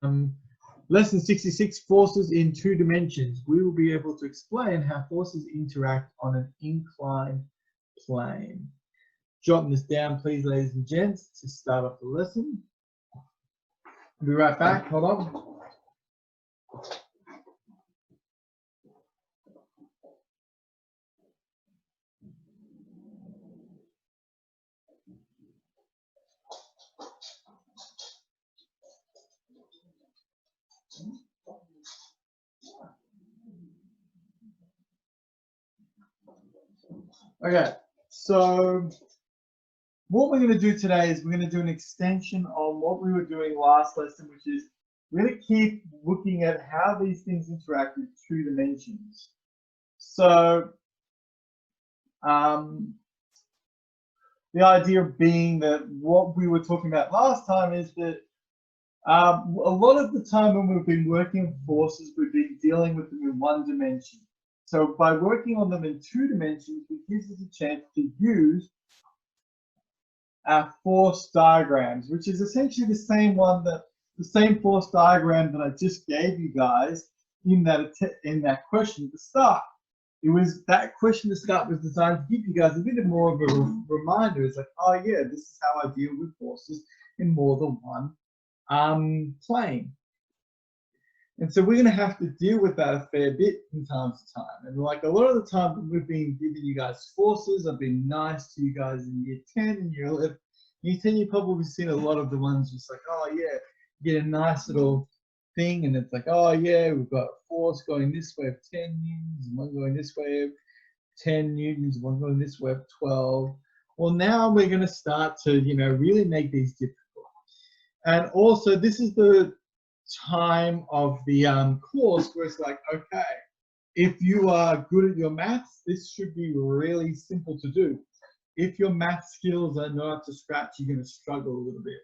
Lesson 66, forces in two dimensions. We will be able to explain how forces interact on an inclined plane. Jotting this down, please, ladies and gents, to start off the lesson. I'll be right back. Hold on. Okay, so what we're going to do today is we're going to do an extension on what we were doing last lesson, which is we're going to keep looking at how these things interact with two dimensions. So the idea being that what we were talking about last time is that a lot of the time when we've been working with forces, we've been dealing with them in one dimension. So by working on them in two dimensions, it gives us a chance to use our force diagrams, which is essentially the same force diagram that I just gave you guys in that question at the start. That question at the start was designed to give you guys a bit more of a reminder. It's like, oh yeah, this is how I deal with forces in more than one plane. And so we're going to have to deal with that a fair bit from time to time. And like a lot of the time when we've been giving you guys forces, I've been nice to you guys in year 10 and year 11. Year 10, you've probably seen a lot of the ones just like, oh yeah, you get a nice little thing and it's like, oh yeah, we've got a force going this way of 10 newtons and one going this way of 10 newtons and one going this way of 12. Well, now we're going to start to, really make these difficult. And also this is the time of the course where it's like, okay, if you are good at your maths, this should be really simple to do. If your math skills are not up to scratch, you're going to struggle a little bit.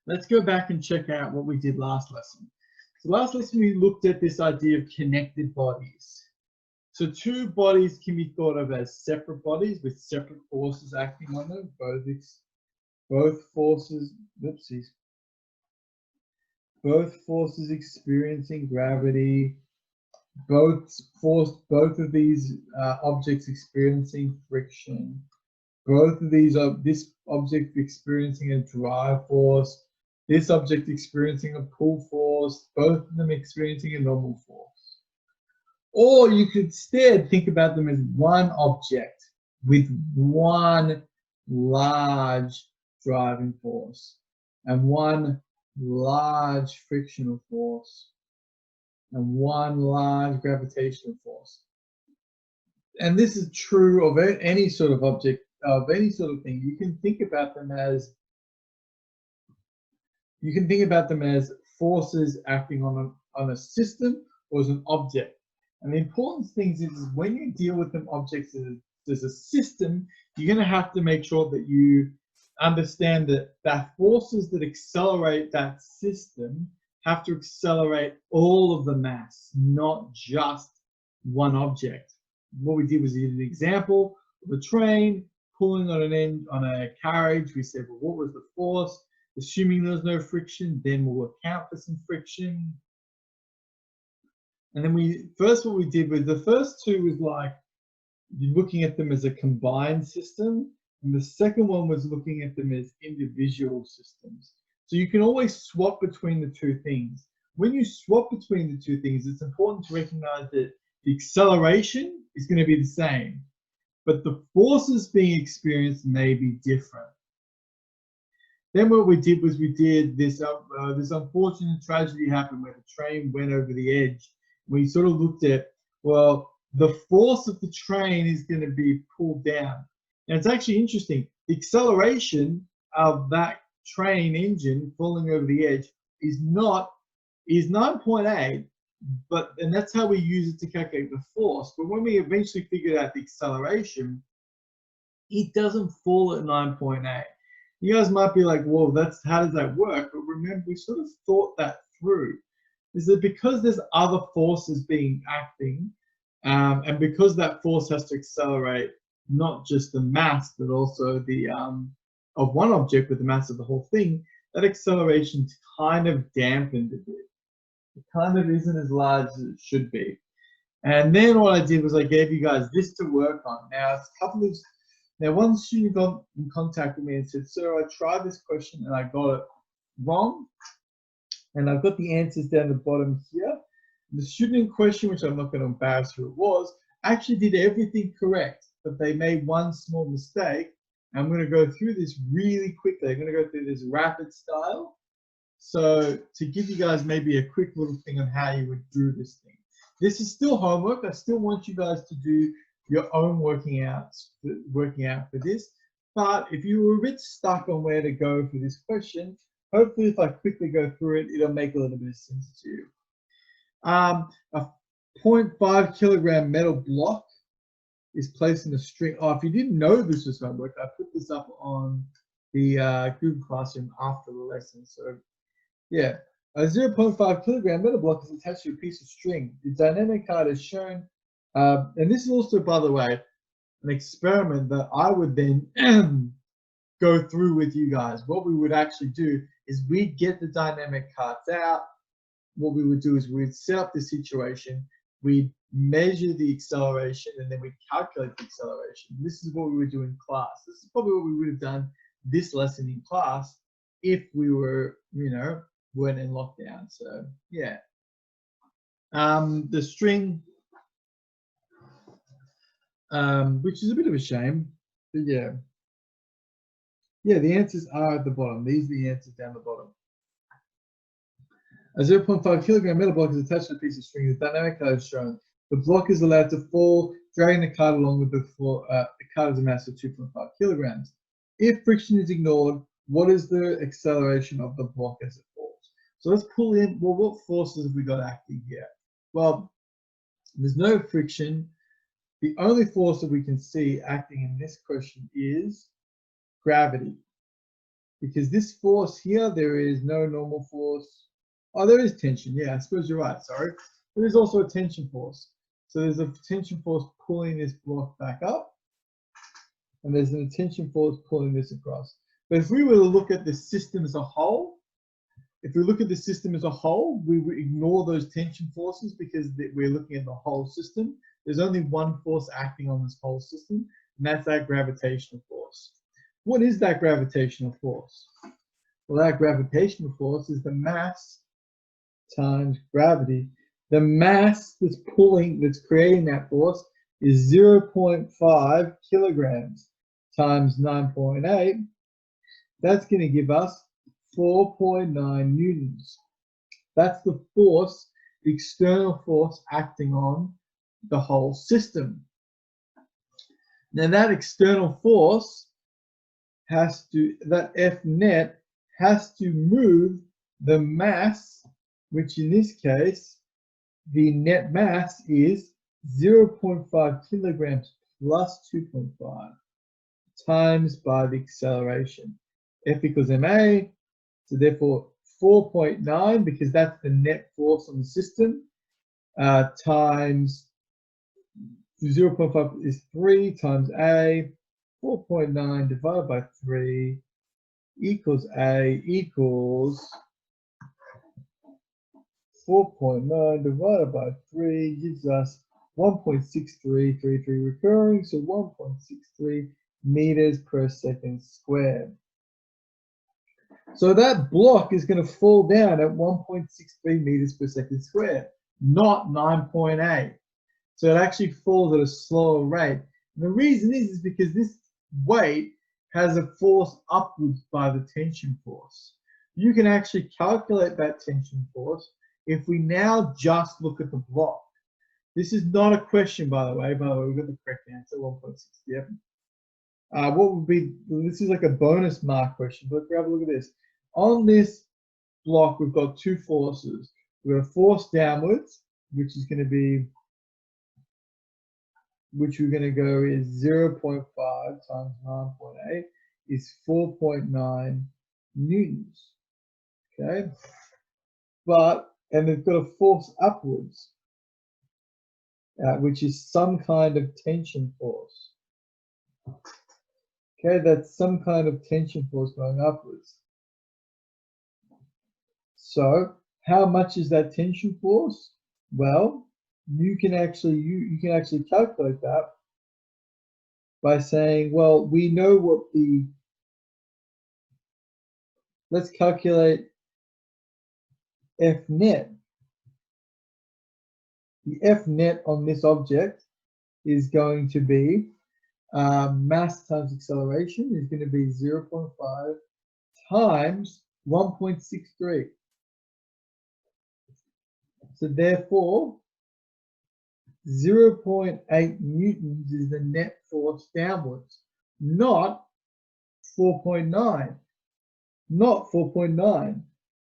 Let's go back and check out what we did last lesson. So last lesson we looked at this idea of connected bodies. So two bodies can be thought of as separate bodies with separate forces acting on them. Both forces experiencing gravity, both of these objects experiencing friction, both of these this object experiencing a drive force, this object experiencing a pull force, both of them experiencing a normal force. Or you could instead think about them as one object with one large driving force and one large frictional force and one large gravitational force. And this is true of any sort of object, of any sort of thing. You can think about them as forces acting on a system or as an object. And the important thing is when you deal with them objects as a system, you're going to have to make sure that you understand that forces that accelerate that system have to accelerate all of the mass, not just one object. What we did was we did an example of a train pulling on a carriage. We said, well, what was the force? Assuming there's no friction, then we'll account for some friction. And then what we did was the first two was like looking at them as a combined system. And the second one was looking at them as individual systems. So you can always swap between the two things. When you swap between the two things, it's important to recognize that the acceleration is going to be the same, but the forces being experienced may be different. Then what we did was we did this unfortunate tragedy happened where the train went over the edge. We sort of looked at, well, the force of the train is going to be pulled down. And it's actually interesting. The acceleration of that train engine falling over the edge is 9.8, and that's how we use it to calculate the force. But when we eventually figured out the acceleration, it doesn't fall at 9.8. You guys might be like, well, how does that work? But remember, we sort of thought that through. Is that because there's other forces acting, and because that force has to accelerate not just the mass, but also the of one object with the mass of the whole thing, that acceleration's kind of dampened a bit. It kind of isn't as large as it should be. And then what I did was I gave you guys this to work on. Now one student got in contact with me and said, "Sir, I tried this question and I got it wrong. And I've got the answers down the bottom here." The student in question, which I'm not going to embarrass who it was, actually did everything correct, but they made one small mistake. I'm going to go through this really quickly. I'm going to go through this rapid style. So to give you guys maybe a quick little thing on how you would do this thing. This is still homework. I still want you guys to do your own working out for this. But if you were a bit stuck on where to go for this question, hopefully if I quickly go through it, it'll make a little bit of sense to you. A 0.5 kilogram metal block is placed in a string. Oh, if you didn't know this was homework, I put this up on the Google Classroom after the lesson. So yeah, a 0.5 kilogram metal block is attached to a piece of string. The dynamic card is shown, and this is also, by the way, an experiment that I would then go through with you guys. What we would actually do is we'd get the dynamic cards out. What we would do is we'd set up the situation, we'd measure the acceleration, and then we'd calculate the acceleration. This is what we would do in class. This is probably what we would have done this lesson in class if we were, weren't in lockdown. So yeah. The string, which is a bit of a shame, but yeah. Yeah, the answers are at the bottom. These are the answers down the bottom. A 0.5 kilogram metal block is attached to a piece of string. The dynamic card is shown. The block is allowed to fall, dragging the card along with the card has a mass of 2.5 kilograms. If friction is ignored, what is the acceleration of the block as it falls? So let's pull in, well, what forces have we got acting here? Well, there's no friction. The only force that we can see acting in this question is gravity. Because this force here, there is no normal force. Oh, there is tension. Yeah, I suppose you're right. Sorry. There is also a tension force. So there's a tension force pulling this block back up. And there's an tension force pulling this across. But if we were to look at the system as a whole, we would ignore those tension forces because we're looking at the whole system. There's only one force acting on this whole system, and that's that gravitational force. What is that gravitational force? Well, that gravitational force is the mass times gravity. The mass that's creating that force is 0.5 kilograms times 9.8. That's going to give us 4.9 newtons. That's the force, the external force acting on the whole system. Now that external force that F net has to move the mass, which in this case, the net mass is 0.5 kilograms plus 2.5 times by the acceleration. F equals ma, so therefore 4.9, because that's the net force on the system, times 0.5 is 3 times a, 4.9 divided by 3 equals a equals 4.9 divided by 3 gives us 1.6333 recurring, so 1.63 meters per second squared. So that block is going to fall down at 1.63 meters per second squared, not 9.8. So it actually falls at a slower rate. And the reason is because this weight has a force upwards by the tension force. You can actually calculate that tension force if we now just look at the block. This is not a question, by the way. We've got the correct answer, 1.67. What would be, this is like a bonus mark question, but have a look at this. On this block, we've got two forces. We've got a force downwards, which is going to be, which we're going to go is 0.5 times 9.8 is 4.9 newtons. Okay, and they've got a force upwards, which is some kind of tension force. Okay, that's some kind of tension force going upwards. So how much is that tension force? Well, you can actually calculate that by saying, well, we know what let's calculate F net. The F net on this object is going to be mass times acceleration is going to be 0.5 times 1.63. So therefore, 0.8 newtons is the net force downwards, not 4.9. Not 4.9.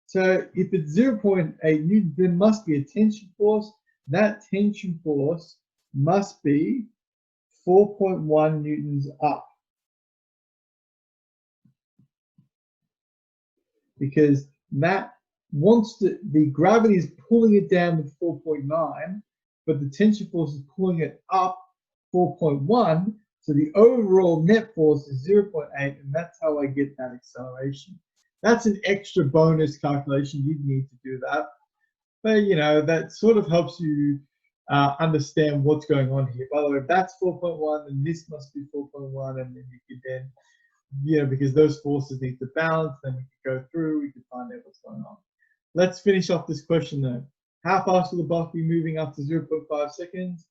So if it's 0.8 newtons, there must be a tension force. That tension force must be 4.1 newtons up. Because that wants to, the gravity is pulling it down with 4.9, but the tension force is pulling it up 4.1. So the overall net force is 0.8, and that's how I get that acceleration. That's an extra bonus calculation. You'd need to do that. But, you know, that sort of helps you understand what's going on here. By the way, if that's 4.1, then this must be 4.1, and then you could then, you know, because those forces need to balance, then we could go through, we could find out what's going on. Let's finish off this question though. How fast will the block be moving after 0.5 seconds?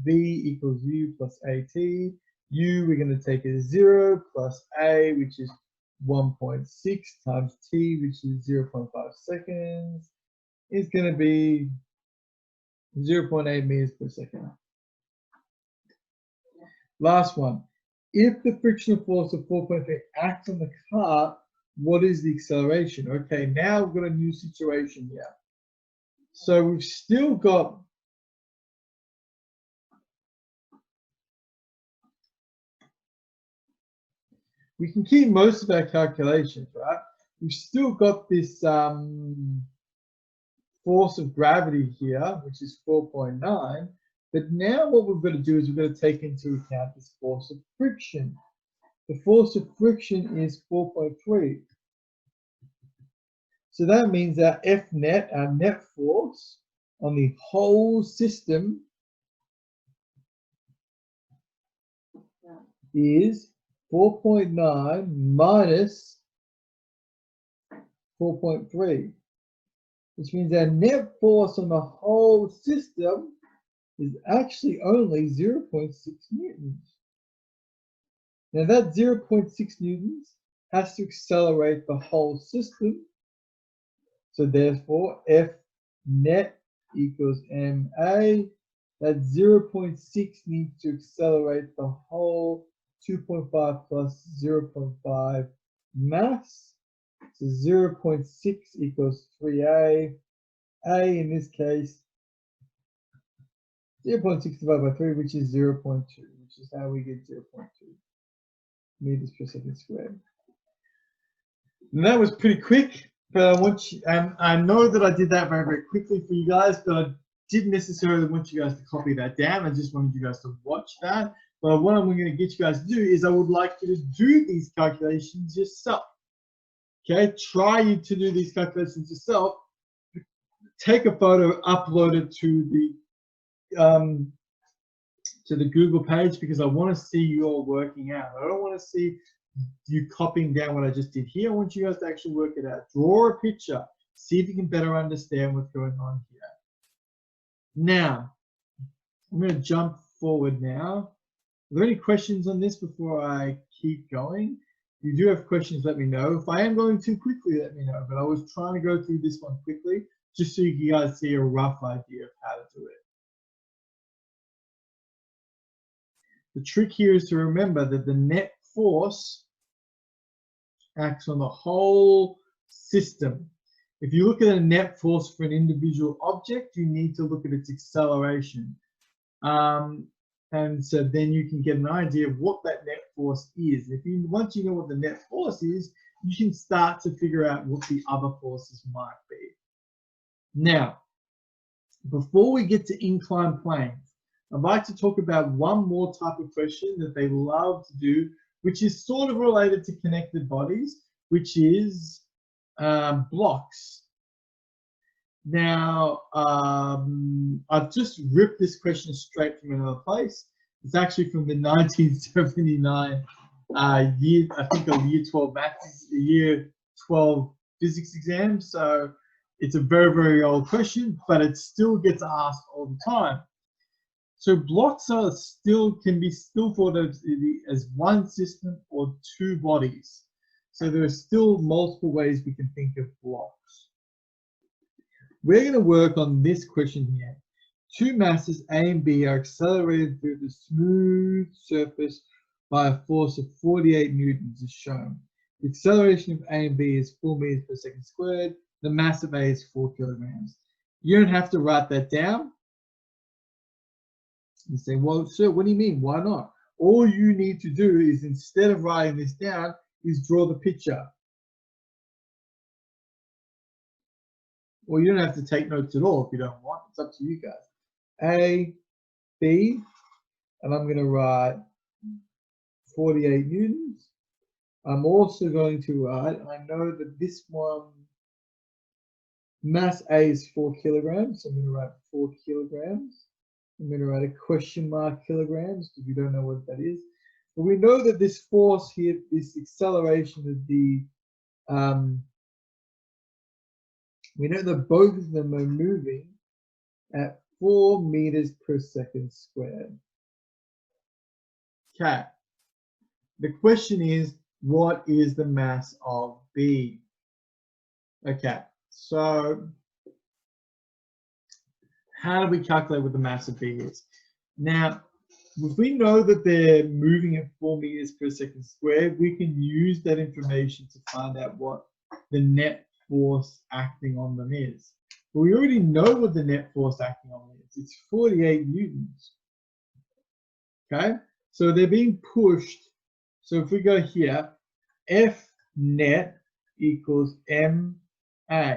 V equals U plus AT. U, we're going to take as 0 plus A, which is 1.6 times T, which is 0.5 seconds, is going to be 0.8 meters per second. Last one. If the frictional force of 4.3 acts on the cart, what is the acceleration? Okay, now we've got a new situation here. So we've still got we can keep most of our calculations, right? We've still got this force of gravity here, which is 4.9. But now what we've got to do is we've got to take into account this force of friction. The force of friction is 4.3. So that means our F net, our net force on the whole system is 4.9 minus 4.3, which means our net force on the whole system is actually only 0.6 newtons. Now that 0.6 newtons has to accelerate the whole system. So therefore, F net equals MA. That 0.6 needs to accelerate the whole 2.5 plus 0.5 mass. So 0.6 equals 3A. A in this case, 0.6 divided by 3, which is 0.2, which is how we get 0.2 meters per second squared. And that was pretty quick, but I want you, and I know that I did that very, very quickly for you guys, but I didn't necessarily want you guys to copy that down. I just wanted you guys to watch that. But what I'm going to get you guys to do is I would like you to do these calculations yourself. Okay, try to do these calculations yourself. Take a photo, upload it to the Google page, because I want to see you all working out. I don't want to see you copying down what I just did here. I want you guys to actually work it out. Draw a picture. See if you can better understand what's going on here. Now, I'm going to jump forward now. Are there any questions on this before I keep going? If you do have questions, let me know. If I am going too quickly, let me know. But I was trying to go through this one quickly, just so you guys see a rough idea of how to do it. The trick here is to remember that the net force acts on the whole system. If you look at a net force for an individual object, you need to look at its acceleration. And so then you can get an idea of what that net force is. Once you know what the net force is, you can start to figure out what the other forces might be. Now, before we get to inclined planes, I'd like to talk about one more type of question that they love to do, which is sort of related to connected bodies, which is blocks. Now, I've just ripped this question straight from another place. It's actually from the 1979 year, I think, a year 12 maths, year 12 physics exam. So it's a very, very old question, but it still gets asked all the time. So blocks are can be still thought of as one system or two bodies. So there are still multiple ways we can think of blocks. We're going to work on this question here. Two masses A and B are accelerated through the smooth surface by a force of 48 newtons as shown. The acceleration of A and B is 4 meters per second squared. The mass of A is 4 kilograms. You don't have to write that down. You say, well, sir, what do you mean? Why not? All you need to do is, instead of writing this down, is draw the picture. Or you don't have to take notes at all if you don't want. It's up to you guys. A, B, and I'm going to write 48 newtons. I'm also going to write, I know that this one, mass A is 4 kilograms, so I'm going to write 4 kilograms. I'm going to write a question mark kilograms, because we don't know what that is. But we know that this force here, this acceleration of the, we know that both of them are moving at 4 meters per second squared. Okay. The question is, what is the mass of B? Okay, so how do we calculate what the mass of B is? Now, if we know that they're moving at 4 meters per second squared, we can use that information to find out what the net force acting on them is. But we already know what the net force acting on them is. It's 48 newtons. Okay, so they're being pushed. So if we go here, F net equals MA.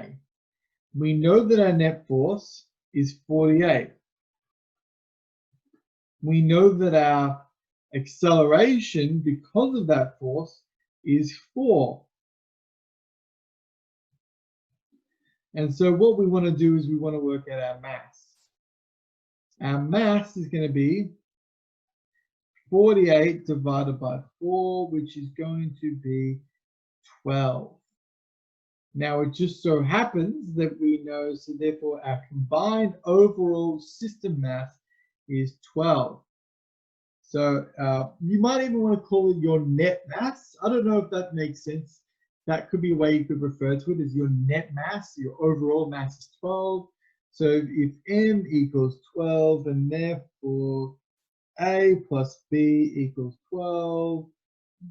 We know that our net force is 48. We know that our acceleration, because of that force, is 4. And so what we want to do is we want to work out our mass. Our mass is going to be 48 divided by 4, which is going to be 12. Now, it just so happens that we know, so therefore our combined overall system mass is 12. So you might even want to call it your net mass. I don't know if that makes sense. That could be a way you could refer to it as your net mass. Your overall mass is 12. So if M equals 12, and therefore A plus B equals 12,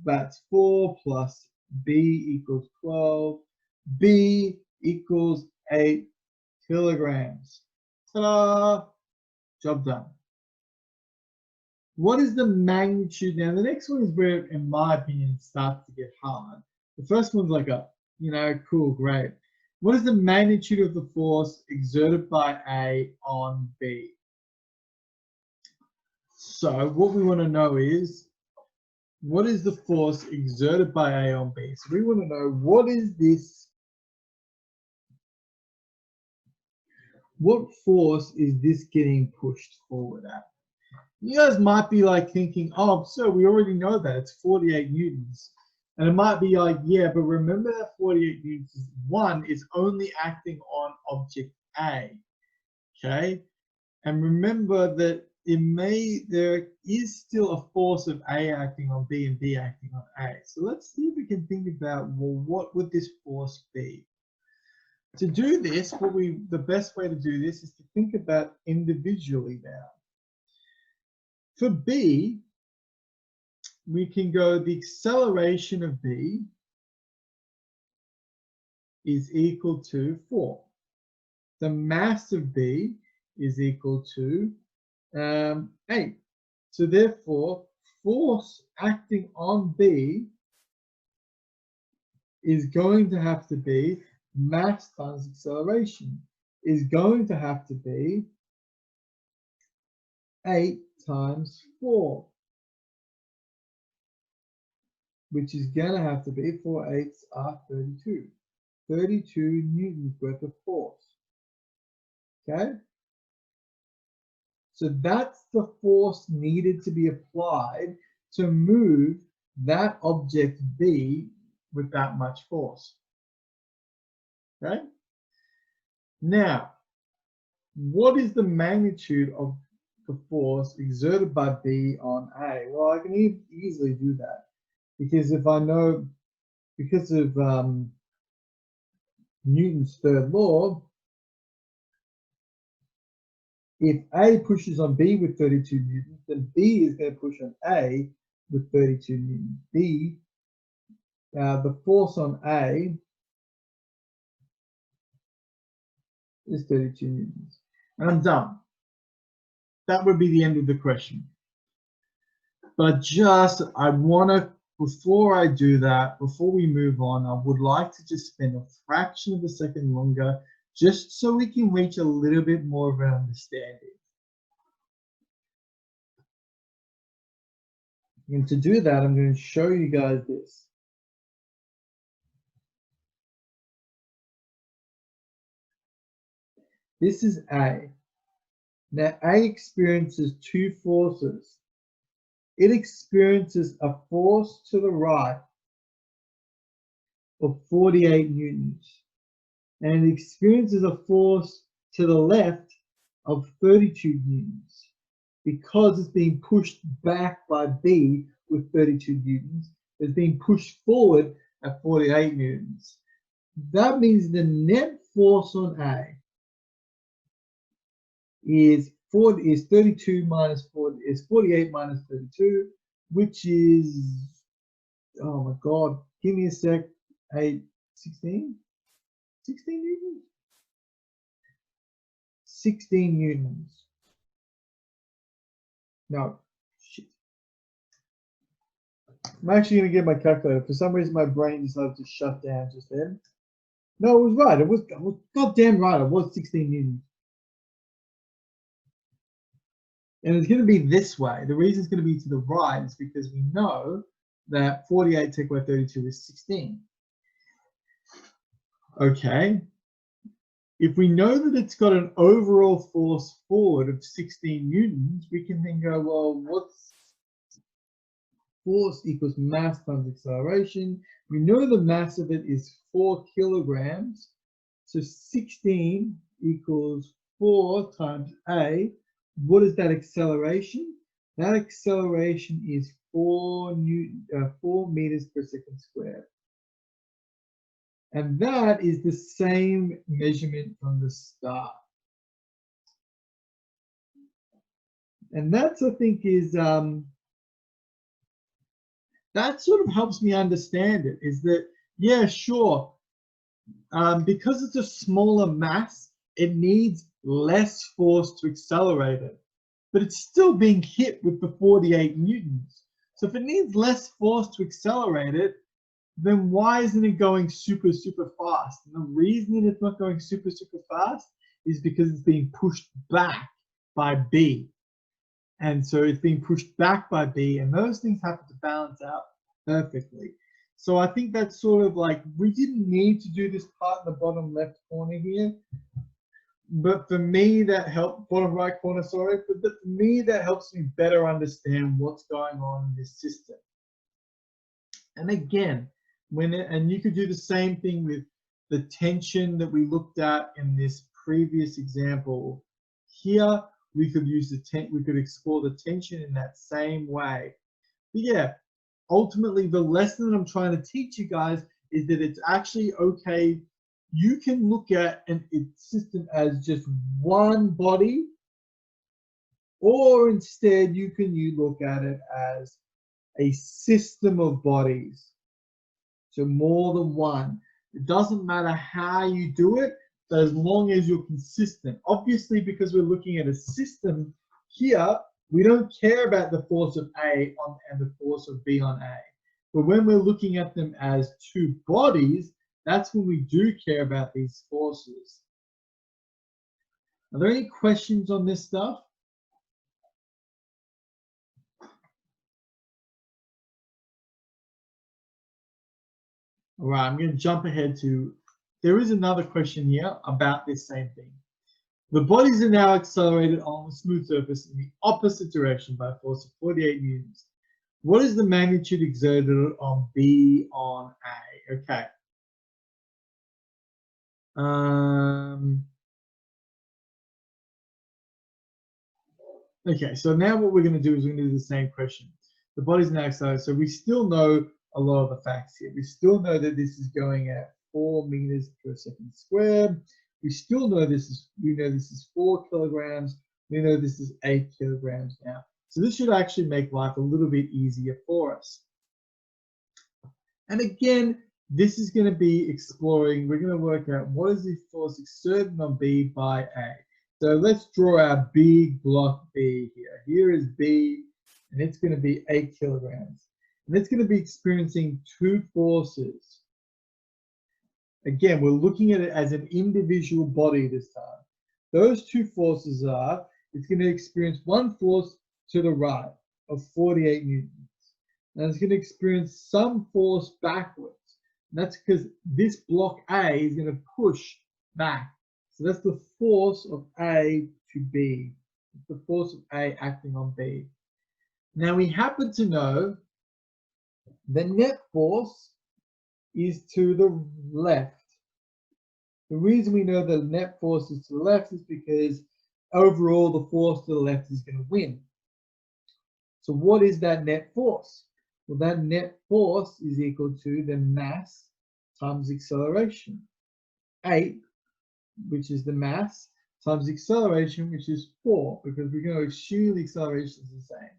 that's 4 plus B equals 12. B equals 8 kilograms. Ta-da! Job done. What is the magnitude? Now, the next one is where, in my opinion, it starts to get hard. The first one's like a, cool, great. What is the magnitude of the force exerted by A on B? So what we want to know is, what is the force exerted by A on B? So we want to know, what force is this getting pushed forward at? You guys might be like thinking, oh, so we already know that it's 48 newtons. And it might be like, yeah, but remember that 48 newtons, one, is only acting on object A, okay? And remember that there is still a force of A acting on B and B acting on A. So let's see if we can think about, well, what would this force be? To do this, the best way to do this is to think about individually now. For B, we can go, the acceleration of B is equal to 4. The mass of B is equal to 8. So therefore, force acting on B is going to have to be mass times acceleration, is going to have to be 8 times 4, which is going to have to be, 4 8s are 32. 32 newtons worth of force. Okay? So that's the force needed to be applied to move that object B with that much force. Okay? Now, what is the magnitude of the force exerted by B on A? Well, I can easily do that because if I know, because of Newton's third law, if A pushes on B with 32 newtons, then B is going to push on A with 32 newtons. The force on A is 32 newtons. And I'm done. That would be the end of the question. But I want to, before I do that, before we move on, I would like to just spend a fraction of a second longer just so we can reach a little bit more of an understanding. And to do that, I'm going to show you guys this. This is A. Now, A experiences two forces. It experiences a force to the right of 48 newtons, and it experiences a force to the left of 32 newtons. Because it's being pushed back by B with 32 newtons, it's being pushed forward at 48 newtons. That means the net force on A is 32 minus 40 is 48 minus 32, which is, oh my god, give me a sec, 16 newtons? 16 newtons. No, shit. I'm actually going to get my calculator. For some reason, my brain decided to shut down just then. No, it was right. It was goddamn right. It was 16 newtons. And it's going to be this way. The reason it's going to be to the right is because we know that 48 take away 32 is 16. Okay. If we know that it's got an overall force forward of 16 newtons, we can then go, well, what's force equals mass times acceleration? We know the mass of it is 4 kilograms. So 16 equals 4 times A. What is that acceleration? That acceleration is 4 meters per second squared. And that is the same measurement from the start. And that's, I think, is that sort of helps me understand it, is that, yeah, sure, because it's a smaller mass, it needs less force to accelerate it, but it's still being hit with the 48 newtons. So if it needs less force to accelerate it, then why isn't it going super, super fast? And the reason that it's not going super, super fast is because it's being pushed back by B. And so it's being pushed back by B, and those things happen to balance out perfectly. So I think that's sort of like, we didn't need to do this part in the bottom left corner here, but for me that helped, bottom right corner, sorry, but for me that helps me better understand what's going on in this system. And again, and you could do the same thing with the tension that we looked at in this previous example. Here we could use we could explore the tension in that same way. But yeah, ultimately the lesson that I'm trying to teach you guys is that it's actually okay. You can look at a system as just one body, or instead you look at it as a system of bodies. So more than one. It doesn't matter how you do it, but as long as you're consistent. Obviously, because we're looking at a system here, we don't care about the force of A and the force of B on A. But when we're looking at them as two bodies, that's when we do care about these forces. Are there any questions on this stuff? All right, I'm going to jump ahead to, there is another question here about this same thing. The bodies are now accelerated on a smooth surface in the opposite direction by a force of 48 newtons. What is the magnitude exerted on B on A? Okay. Okay, so now what we're going to do is we're going to do the same question. The body's now accelerated, so we still know a lot of the facts here. We still know that this is going at 4 meters per second squared. We still know this is 4 kilograms. We know this is 8 kilograms now. So this should actually make life a little bit easier for us. And again, this is going to be exploring. We're going to work out what is the force exerted on B by A. So let's draw our big block B here. Here is B, and it's going to be 8 kilograms. And it's going to be experiencing two forces. Again, we're looking at it as an individual body this time. Those two forces are, it's going to experience one force to the right of 48 newtons. And it's going to experience some force backwards. And that's because this block A is going to push back. So that's the force of A to B. It's the force of A acting on B. Now we happen to know the net force is to the left. The reason we know the net force is to the left is because overall the force to the left is going to win. So what is that net force? Well, that net force is equal to the mass times acceleration. 8, which is the mass, times acceleration, which is 4, because we're going to assume the acceleration is the same.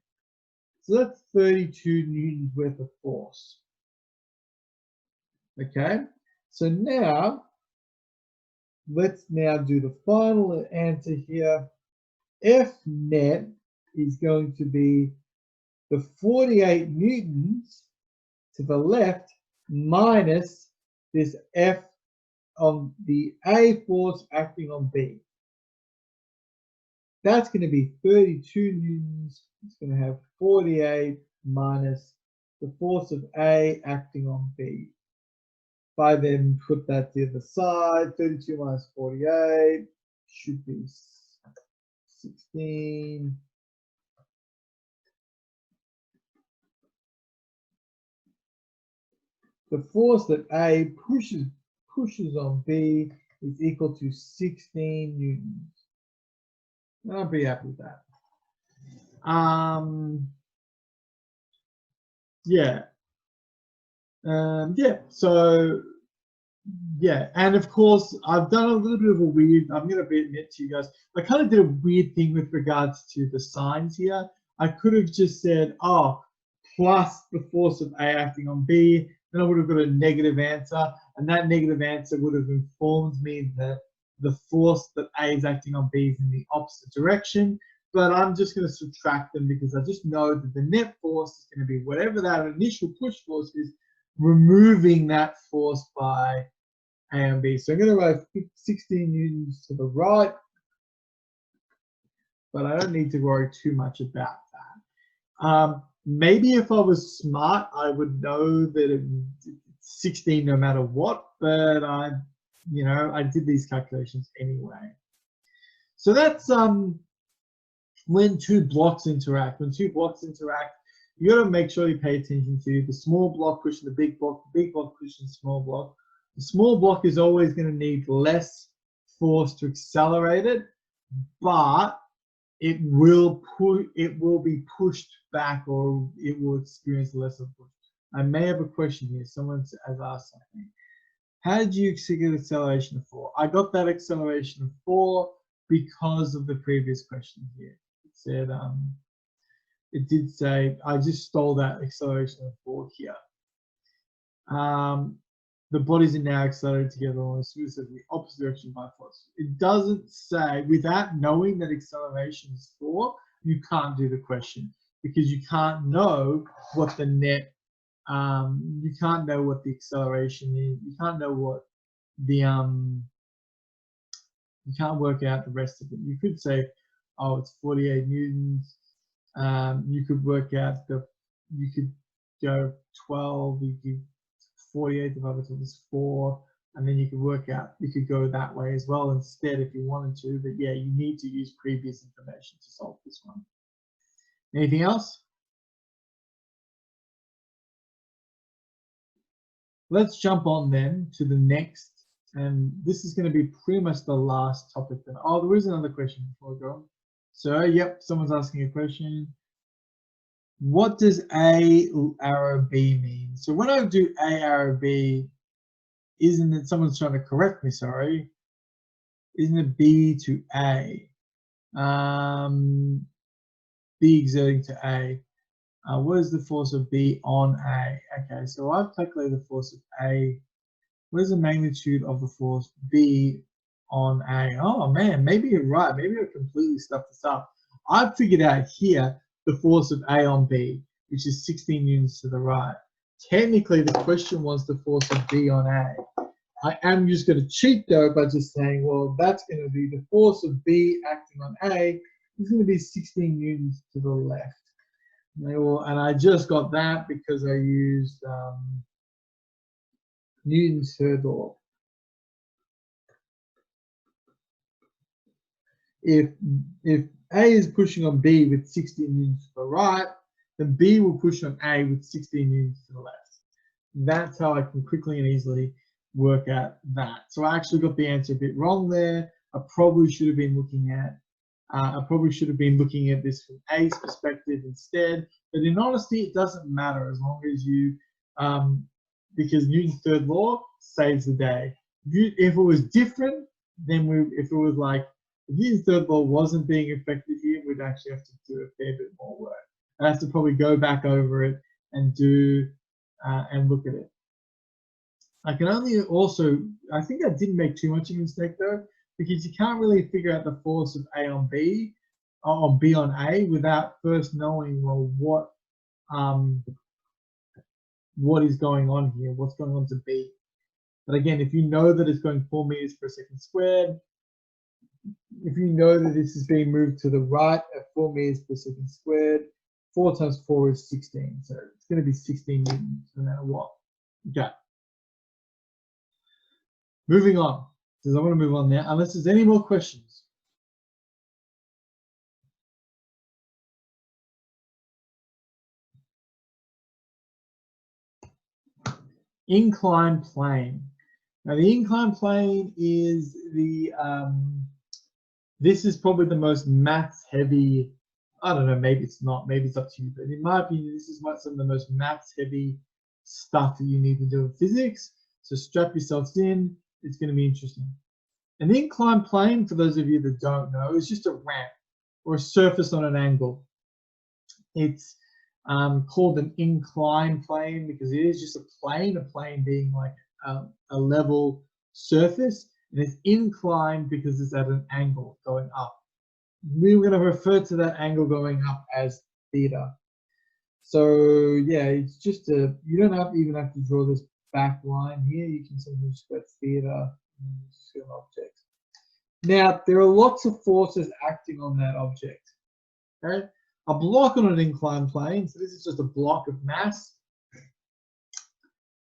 So that's 32 newtons worth of force. Okay, so now let's now do the final answer here. F net is going to be the 48 newtons to the left minus this F on the A force acting on B. That's going to be 32 newtons. It's going to have 48 minus the force of A acting on B. If I then put that to the side, 32 minus 48 should be 16. The force that A pushes on B is equal to 16 newtons. I'll be happy with that. So yeah, and of course I've done a little bit of a weird, I'm going to admit to you guys, I kind of did a weird thing with regards to the signs here. I could have just said, oh, plus the force of A acting on B, then I would have got a negative answer, and that negative answer would have informed me that the force that A is acting on B is in the opposite direction. But I'm just going to subtract them because I just know that the net force is going to be whatever that initial push force is, removing that force by A and B. So I'm going to write 16 newtons to the right, but I don't need to worry too much about that. Maybe if I was smart, I would know that it's 16 no matter what, but I did these calculations anyway. So that's when two blocks interact. When two blocks interact, you got to make sure you pay attention to the small block pushing the big block pushing the small block. The small block is always going to need less force to accelerate it, but it will be pushed back, or it will experience less of push. I may have a question here. Someone has asked something. How did you get acceleration of 4? I got that acceleration of 4 because of the previous question here. It said, it did say, I just stole that acceleration of 4 here. The bodies are now accelerated together on a smooth surface in the opposite direction by force. It doesn't say, without knowing that acceleration is 4, you can't do the question because you can't know what the net, you can't know what the acceleration is. You can't know what the, you can't work out the rest of it. You could say, oh, it's 48 newtons. You could work out you could go 12, you could 48 divided by 4, and then you could work out, you could go that way as well instead if you wanted to, but yeah, you need to use previous information to solve this one. Anything else? Let's jump on then to the next, and this is going to be pretty much the last topic. Then, oh, there is another question before we go. So, yep, someone's asking a question. What does A arrow B mean? So when I do A arrow B, isn't it, someone's trying to correct me, sorry, isn't it B to A? B exerting to A. What is the force of B on A? Okay, so I've calculated the force of A. What is the magnitude of the force B on A? Oh man, maybe you're right. Maybe I completely stuffed this up. I've figured out here the force of A on B, which is 16 newtons to the right. Technically, the question was the force of B on A. I am just going to cheat though by just saying, well, that's going to be the force of B acting on A is going to be 16 newtons to the left. And I just got that because I used Newton's third law. If A is pushing on B with 16 newtons to the right, then B will push on A with 16 newtons to the left. That's how I can quickly and easily work out that. So I actually got the answer a bit wrong there. I probably should have been looking at this from A's perspective instead. But in honesty, it doesn't matter as long as you, because Newton's third law saves the day. If it was different, then if it was like, if Newton's third law wasn't being effective here, we'd actually have to do a fair bit more work. I'd have to probably go back over it and do and look at it. I can only also, I think I didn't make too much of a mistake though, because you can't really figure out the force of A on B, or B on A, without first knowing, well, what is going on here, what's going on to B. But again, if you know that it's going 4 meters per second squared, if you know that this is being moved to the right at 4 meters per second squared, 4 times 4 is 16. So it's going to be 16 newtons no matter what. Okay. Moving on, because I want to move on now, unless there's any more questions. Inclined plane. Now the inclined plane is the, this is probably the most maths heavy, I don't know, maybe it's not, maybe it's up to you, but in my opinion, this is some of the most maths heavy stuff that you need to do in physics. So strap yourselves in, it's going to be interesting. An inclined plane, for those of you that don't know, is just a ramp or a surface on an angle. It's called an inclined plane because it is just a plane being like a level surface, and it's inclined because it's at an angle going up. We're going to refer to that angle going up as theta. So yeah, it's just you don't even have to draw this back line here. You can simply just go theta and just an object. Now there are lots of forces acting on that object. Okay, a block on an inclined plane, so this is just a block of mass,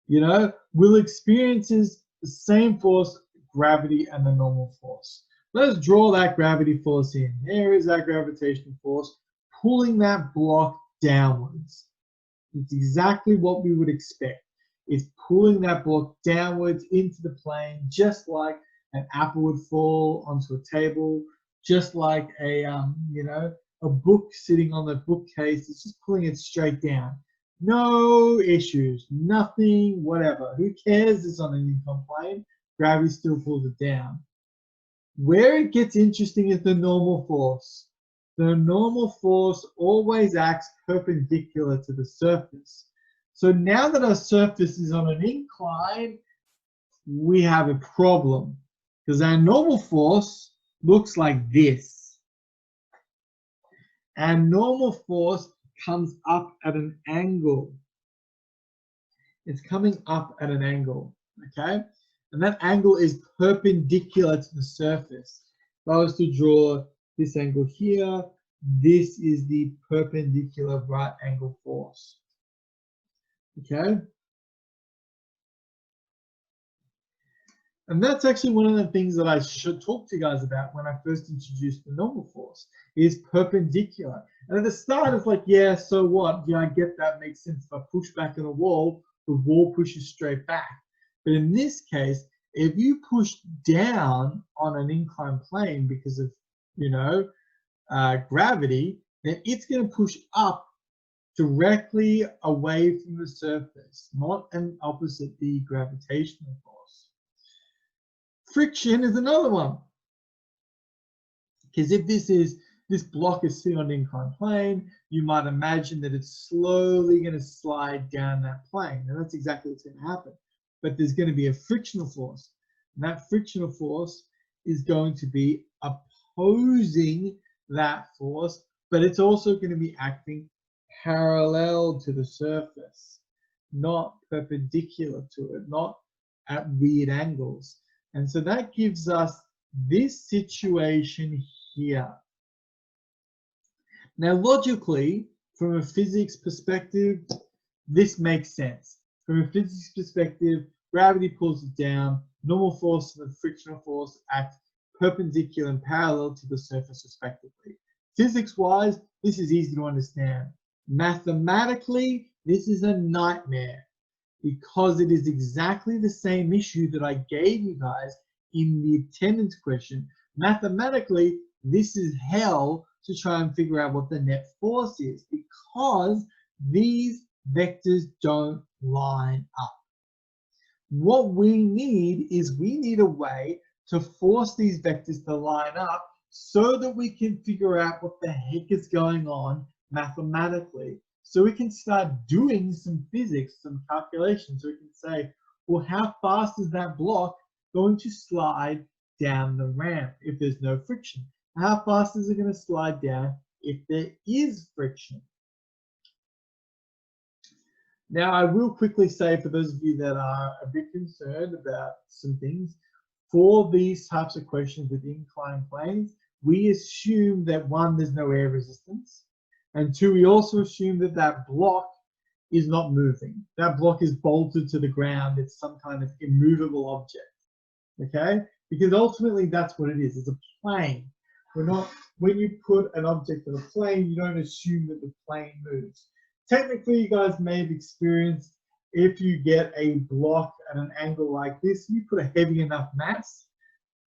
you know, will experience the same force, gravity, and the normal force. Let's draw that gravity force in. There is that gravitational force pulling that block downwards. It's exactly what we would expect. It's pulling that block downwards into the plane, just like an apple would fall onto a table, just like a you know, a book sitting on the bookcase. It's just pulling it straight down. No issues, nothing, whatever. Who cares? It's on an inclined plane. Gravity still pulls it down. Where it gets interesting is the normal force. The normal force always acts perpendicular to the surface. So now that our surface is on an incline, we have a problem because our normal force looks like this. And normal force comes up at an angle. It's coming up at an angle, okay? And that angle is perpendicular to the surface. If I was to draw this angle here, this is the perpendicular right angle force, okay? And that's actually one of the things that I should talk to you guys about when I first introduced the normal force, is perpendicular. And at the start, it's like, yeah, so what? Yeah, I get that, makes sense. If I push back on a wall, the wall pushes straight back. But in this case, if you push down on an inclined plane because of, gravity, then it's going to push up directly away from the surface, not an opposite the gravitational force. Friction is another one, because if this block is sitting on an inclined plane, you might imagine that it's slowly going to slide down that plane, and that's exactly what's going to happen. But there's going to be a frictional force, and that frictional force is going to be opposing that force, but it's also going to be acting parallel to the surface, not perpendicular to it, not at weird angles. And so that gives us this situation here. Now, logically, from a physics perspective, this makes sense. From a physics perspective, gravity pulls it down, normal force and the frictional force act perpendicular and parallel to the surface respectively. Physics-wise, this is easy to understand. Mathematically, this is a nightmare, because it is exactly the same issue that I gave you guys in the attendance question. Mathematically, this is hell to try and figure out what the net force is, because these vectors don't line up. What we need is we need a way to force these vectors to line up so that we can figure out what the heck is going on mathematically. So we can start doing some physics, some calculations. So we can say, well, how fast is that block going to slide down the ramp if there's no friction? How fast is it going to slide down if there is friction? Now, I will quickly say, for those of you that are a bit concerned about some things, for these types of questions with inclined planes, we assume that, one, there's no air resistance, and two, we also assume that that block is not moving. That block is bolted to the ground. It's some kind of immovable object, okay? Because ultimately that's what it is. It's a plane. When you put an object on a plane, you don't assume that the plane moves. Technically, you guys may have experienced, if you get a block at an angle like this, you put a heavy enough mass,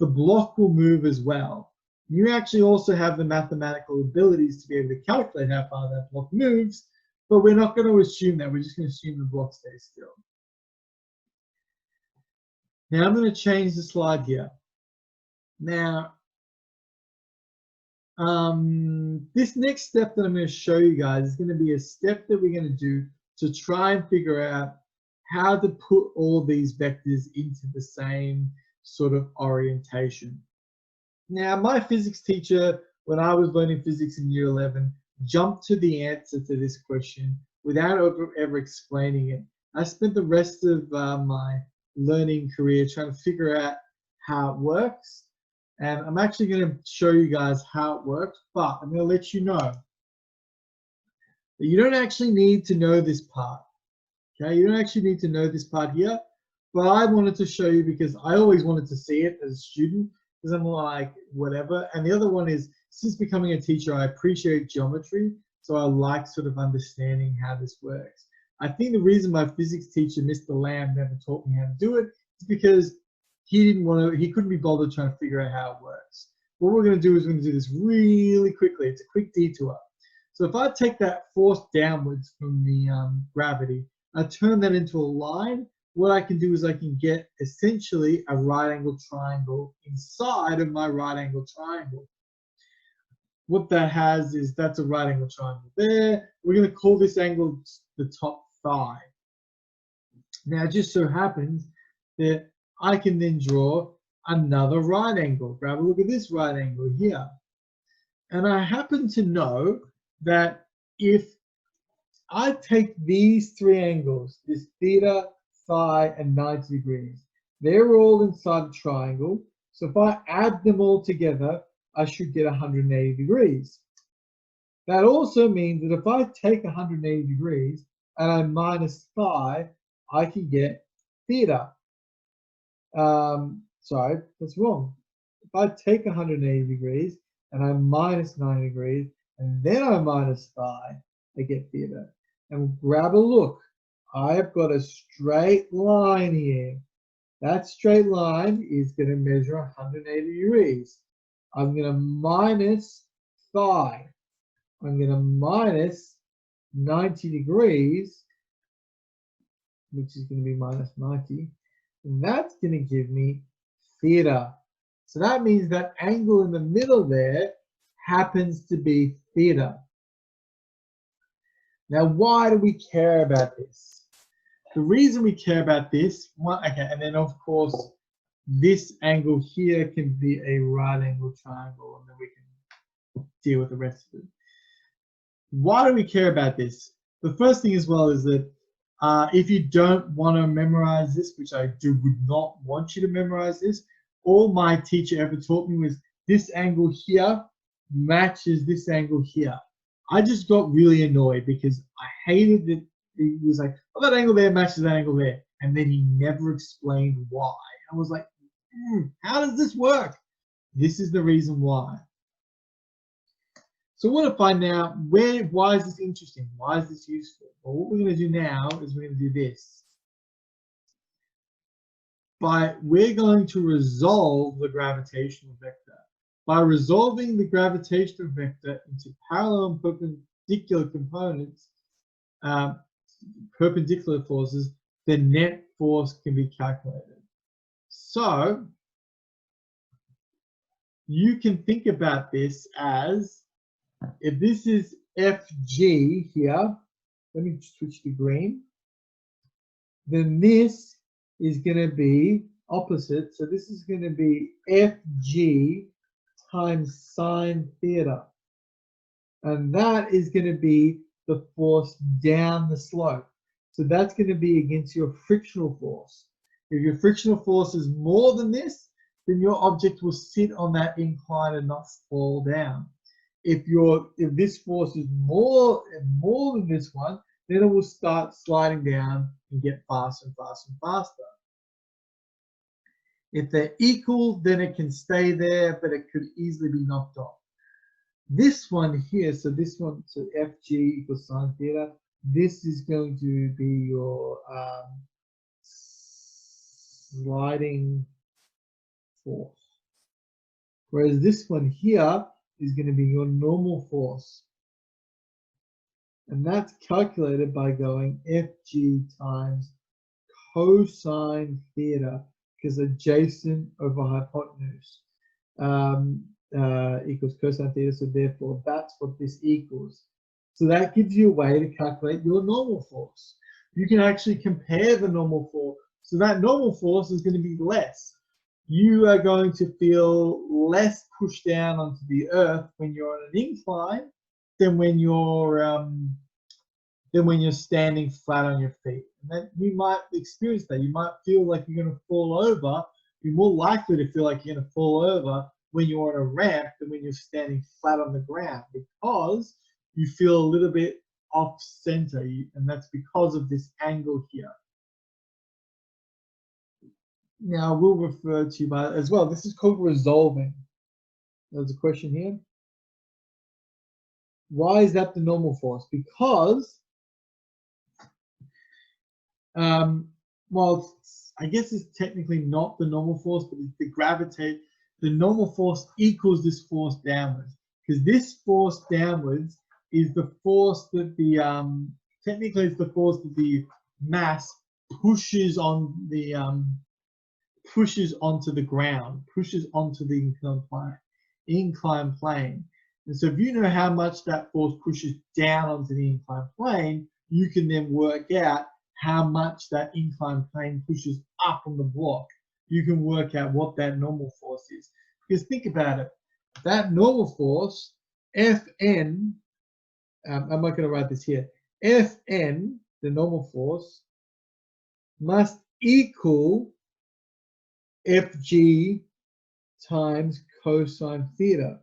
the block will move as well. You actually also have the mathematical abilities to be able to calculate how far that block moves, but we're not going to assume that. We're just going to assume the block stays still. Now I'm going to change the slide here. Now, this next step that I'm going to show you guys is going to be a step that we're going to do to try and figure out how to put all these vectors into the same sort of orientation. Now, my physics teacher, when I was learning physics in year 11, jumped to the answer to this question without ever explaining it. I spent the rest of my learning career trying to figure out how it works. And I'm actually going to show you guys how it works, but I'm going to let you know that you don't actually need to know this part. Okay, you don't actually need to know this part here, but I wanted to show you because I always wanted to see it as a student, because I'm like, whatever. And the other one is, since becoming a teacher, I appreciate geometry, so I like sort of understanding how this works. I think the reason my physics teacher, Mr. Lamb, never taught me how to do it is because he couldn't be bothered trying to figure out how it works. What we're going to do is we're going to do this really quickly. It's a quick detour. So if I take that force downwards from the gravity, I turn that into a line, what I can do is I can get essentially a right angle triangle inside of my right angle triangle. What that has is, that's a right angle triangle there. We're going to call this angle the top thigh. Now, it just so happens that I can then draw another right angle. Grab a look at this right angle here. And I happen to know that if I take these three angles, this theta, phi, and 90 degrees, they're all inside a triangle. So if I add them all together, I should get 180 degrees. That also means that if I take 180 degrees and I minus phi, I can get theta. sorry, that's wrong. If I take 180 degrees and I minus 90 degrees and then I minus phi, I get theta. And grab a look. I've got a straight line here. That straight line is going to measure 180 degrees. I'm going to minus phi. I'm going to minus 90 degrees, which is going to be minus 90. And that's going to give me theta. So that means that angle in the middle there happens to be theta. Now, why do we care about this? The reason we care about this, okay, and then of course, this angle here can be a right angle triangle, and then we can deal with the rest of it. Why do we care about this? The first thing as well is that if you don't want to memorize this, which I would not want you to memorize this, all my teacher ever taught me was this angle here matches this angle here. I just got really annoyed because I hated that he was like, oh, that angle there matches that angle there. And then he never explained why. I was like, how does this work? This is the reason why. So I want to find out why is this interesting? Why is this useful? Well, what we're going to do now is we're going to do this. We're going to resolve the gravitational vector. By resolving the gravitational vector into parallel and perpendicular components, perpendicular forces, the net force can be calculated. So you can think about this as, if this is Fg here, let me switch to green, then this is going to be opposite. So this is going to be Fg times sine theta. And that is going to be the force down the slope. So that's going to be against your frictional force. If your frictional force is more than this, then your object will sit on that incline and not fall down. If this force is more than this one, then it will start sliding down and get faster and faster and faster. If they're equal, then it can stay there, but it could easily be knocked off. This one here, so this one, so Fg equals sine theta, this is going to be your sliding force. Whereas this one here is going to be your normal force. And that's calculated by going Fg times cosine theta, because adjacent over hypotenuse equals cosine theta, so therefore that's what this equals. So that gives you a way to calculate your normal force. You can actually compare the normal force. So that normal force is going to be less. You are going to feel less pushed down onto the earth when you're on an incline than when you're standing flat on your feet. And then you might experience that. You might feel like you're going to fall over. You're more likely to feel like you're going to fall over when you're on a ramp than when you're standing flat on the ground, because you feel a little bit off center, and that's because of this angle here. Now, we'll refer to you as well. This is called resolving. There's a question here. Why is that the normal force? Because, well, I guess it's technically not the normal force, but it's the normal force equals this force downwards. Because this force downwards is the force that technically it's the force that the mass pushes onto the ground, pushes onto the inclined plane. And so if you know how much that force pushes down onto the inclined plane, you can then work out how much that inclined plane pushes up on the block. You can work out what that normal force is. Because think about it, that normal force, Fn, I'm not going to write this here, Fn, the normal force, must equal Fg times cosine theta.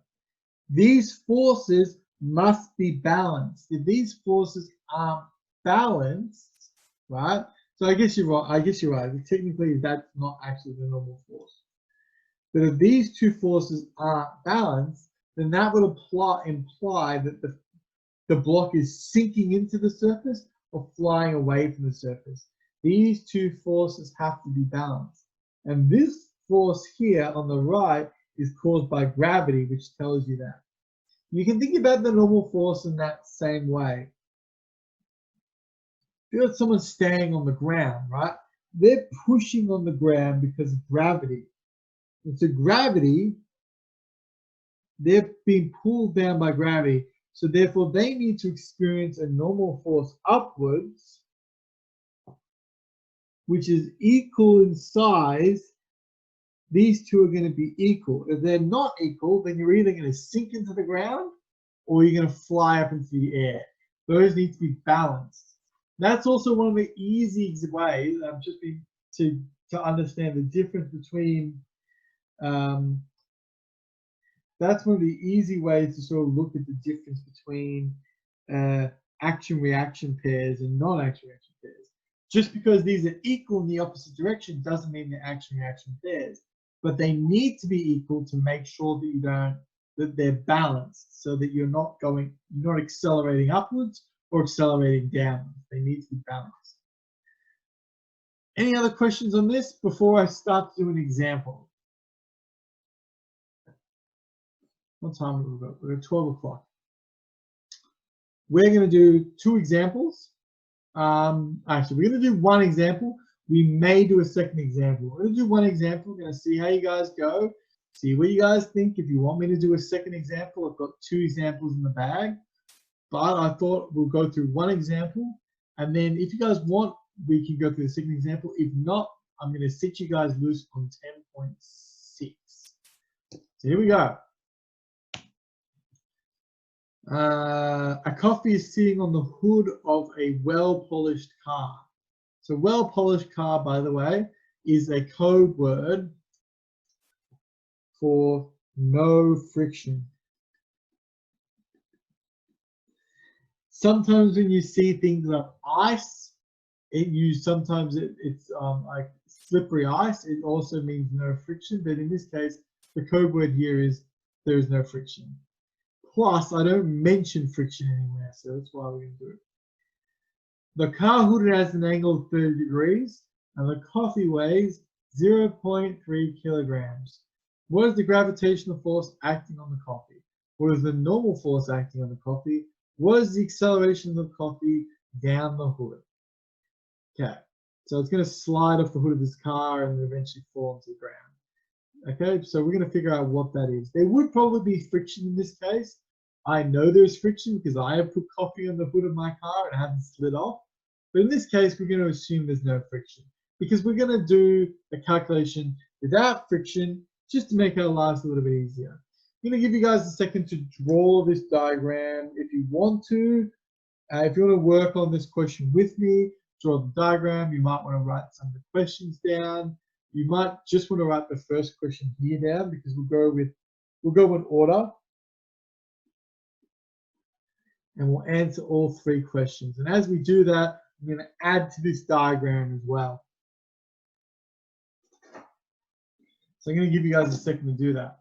These forces must be balanced. If these forces aren't balanced, right? So I guess you're right. Technically, that's not actually the normal force. But if these two forces aren't balanced, then that would imply that the block is sinking into the surface or flying away from the surface. These two forces have to be balanced. And this force here on the right is caused by gravity, which tells you that. You can think about the normal force in that same way. Feel like someone's standing on the ground, right? They're pushing on the ground because of gravity. And so gravity, they're being pulled down by gravity. So therefore they need to experience a normal force upwards, which is equal in size. These two are going to be equal. If they're not equal, then you're either going to sink into the ground or you're going to fly up into the air. Those need to be balanced. That's also one of the easy ways I've just been to understand the difference between. That's one of the easy ways to sort of look at the difference between action-reaction pairs and non-action-reaction pairs. Just because these are equal in the opposite direction doesn't mean they're action-reaction pairs, but they need to be equal to make sure that they're balanced, so that you're not accelerating upwards or accelerating downwards. They need to be balanced. Any other questions on this before I start to do an example? What time have we got? We're at 12 o'clock. We're going to do two examples. Actually, we're going to do one example. We may do a second example. We're going to do one example. We're going to see how you guys go. See what you guys think. If you want me to do a second example, I've got two examples in the bag. But I thought we'll go through one example. And then if you guys want, we can go through the second example. If not, I'm going to sit you guys loose on 10.6. So here we go. A coffee is sitting on the hood of a well-polished car. So well-polished car, by the way, is a code word for no friction. Sometimes when you see things like ice, sometimes it's like slippery ice. It also means no friction, but in this case, the code word here is there is no friction. Plus, I don't mention friction anywhere, so that's why we're going to do it. The car hood has an angle of 30 degrees, and the coffee weighs 0.3 kilograms. What is the gravitational force acting on the coffee? What is the normal force acting on the coffee? What is the acceleration of the coffee down the hood? Okay, so it's going to slide off the hood of this car and eventually fall onto the ground. Okay, so we're going to figure out what that is. There would probably be friction in this case. I know there's friction because I have put coffee on the hood of my car and it hasn't slid off. But in this case, we're going to assume there's no friction because we're going to do a calculation without friction just to make our lives a little bit easier. I'm going to give you guys a second to draw this diagram if you want to. If you want to work on this question with me, draw the diagram. You might want to write some of the questions down. You might just want to write the first question here down because we'll go in order. And we'll answer all three questions. And as we do that, I'm going to add to this diagram as well. So I'm going to give you guys a second to do that.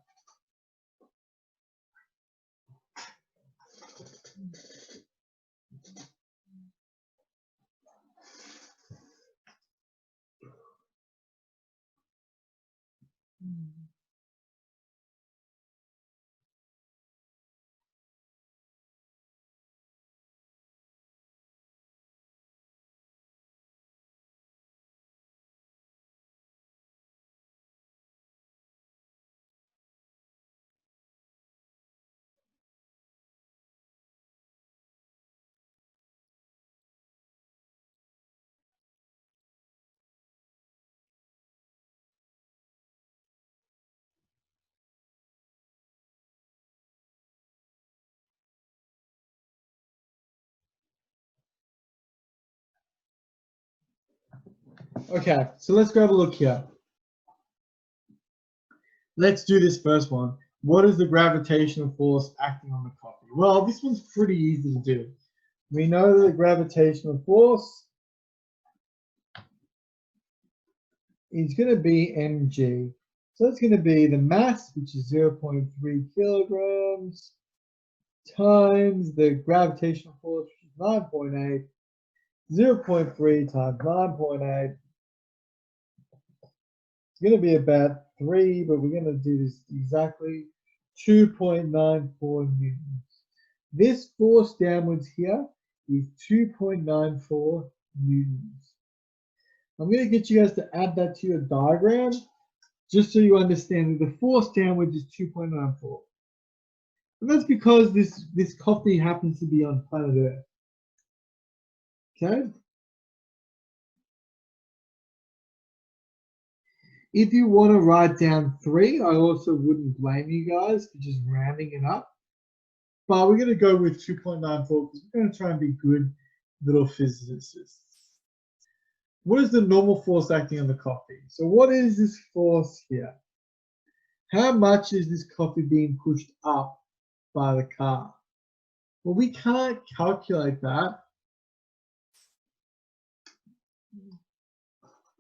Okay, so let's go have a look here. Let's do this first one. What is the gravitational force acting on the coffee? Well, this one's pretty easy to do. We know that the gravitational force is going to be mg. So that's going to be the mass, which is 0.3 kilograms, times the gravitational force, which is 9.8. 0.3 times 9.8. It's going to be about 3, but we're going to do this exactly. 2.94 newtons. This force downwards here is 2.94 newtons. I'm going to get you guys to add that to your diagram, just so you understand that the force downwards is 2.94. And that's because this coffee happens to be on planet Earth. Okay? If you want to write down 3, I also wouldn't blame you guys for just rounding it up. But we're going to go with 2.94 because we're going to try and be good little physicists. What is the normal force acting on the coffee? So what is this force here? How much is this coffee being pushed up by the car? Well, we can't calculate that.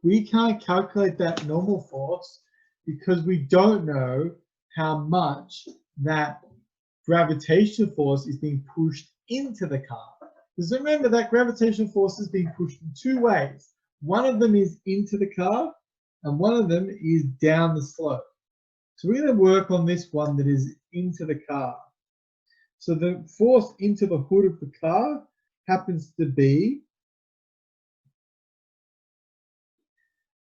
We can't calculate that normal force because we don't know how much that gravitational force is being pushed into the car. Because remember that gravitational force is being pushed in 2 ways. One of them is into the car and one of them is down the slope. So we're going to work on this one that is into the car. So the force into the hood of the car happens to be,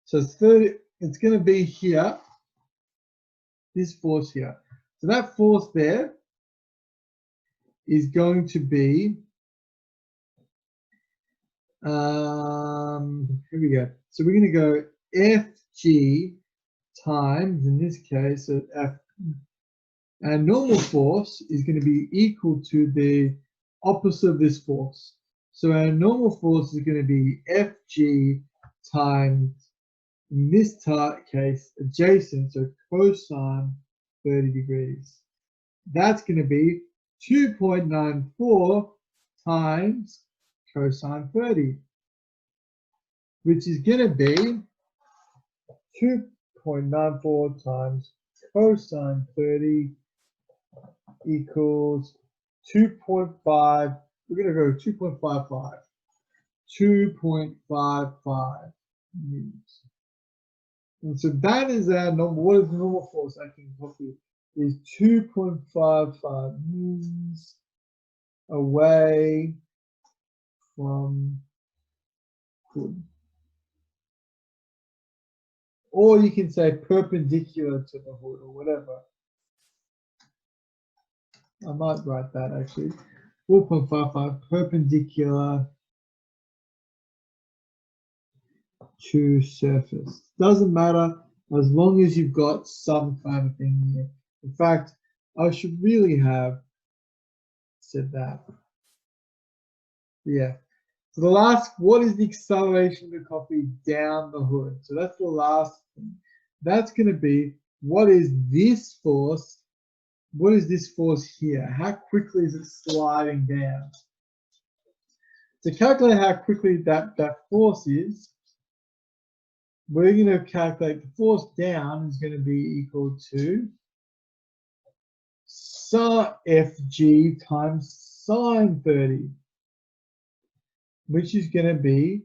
so it's going to be here, this force here. So that force there is going to be, here we go. So we're going to go Fg times, in this case, F, and normal force is going to be equal to the opposite of this force. So our normal force is going to be Fg times, in this case, adjacent, so cosine 30 degrees. That's going to be 2.94 times cosine 30, which is going to be 2.94 times cosine 30 equals 2.5. We're going to go 2.55. 2.55 newtons. And so that is our normal. What is the normal force acting on coffee? Is 2.55 newtons away from hood. Or you can say perpendicular to the hood or whatever. I might write that actually. 4.55 perpendicular to surface. Doesn't matter as long as you've got some kind of thing here. In fact, I should really have said that. Yeah. So the last, what is the acceleration of the coffee down the hood? So that's the last thing. That's going to be, what is this force? What is this force here? How quickly is it sliding down? To calculate how quickly that force is, we're going to calculate the force down is going to be equal to Fg times sine 30, which is going to be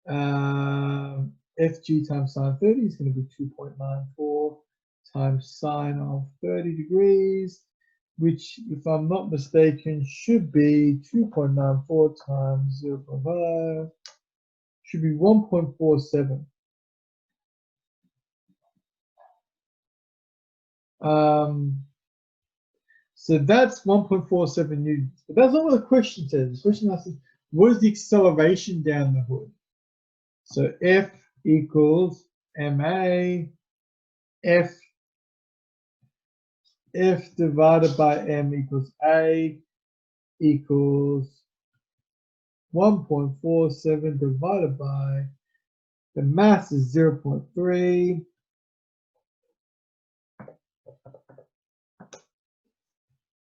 Fg times sine 30 is going to be 2.94 times sine of 30 degrees, which, if I'm not mistaken, should be 2.94 times 0.5, should be 1.47. So that's 1.47 newtons. But that's not what the question says. The question asks, what is the acceleration down the hood? So F equals ma, F divided by m equals a, equals 1.47 divided by, the mass is 0.3.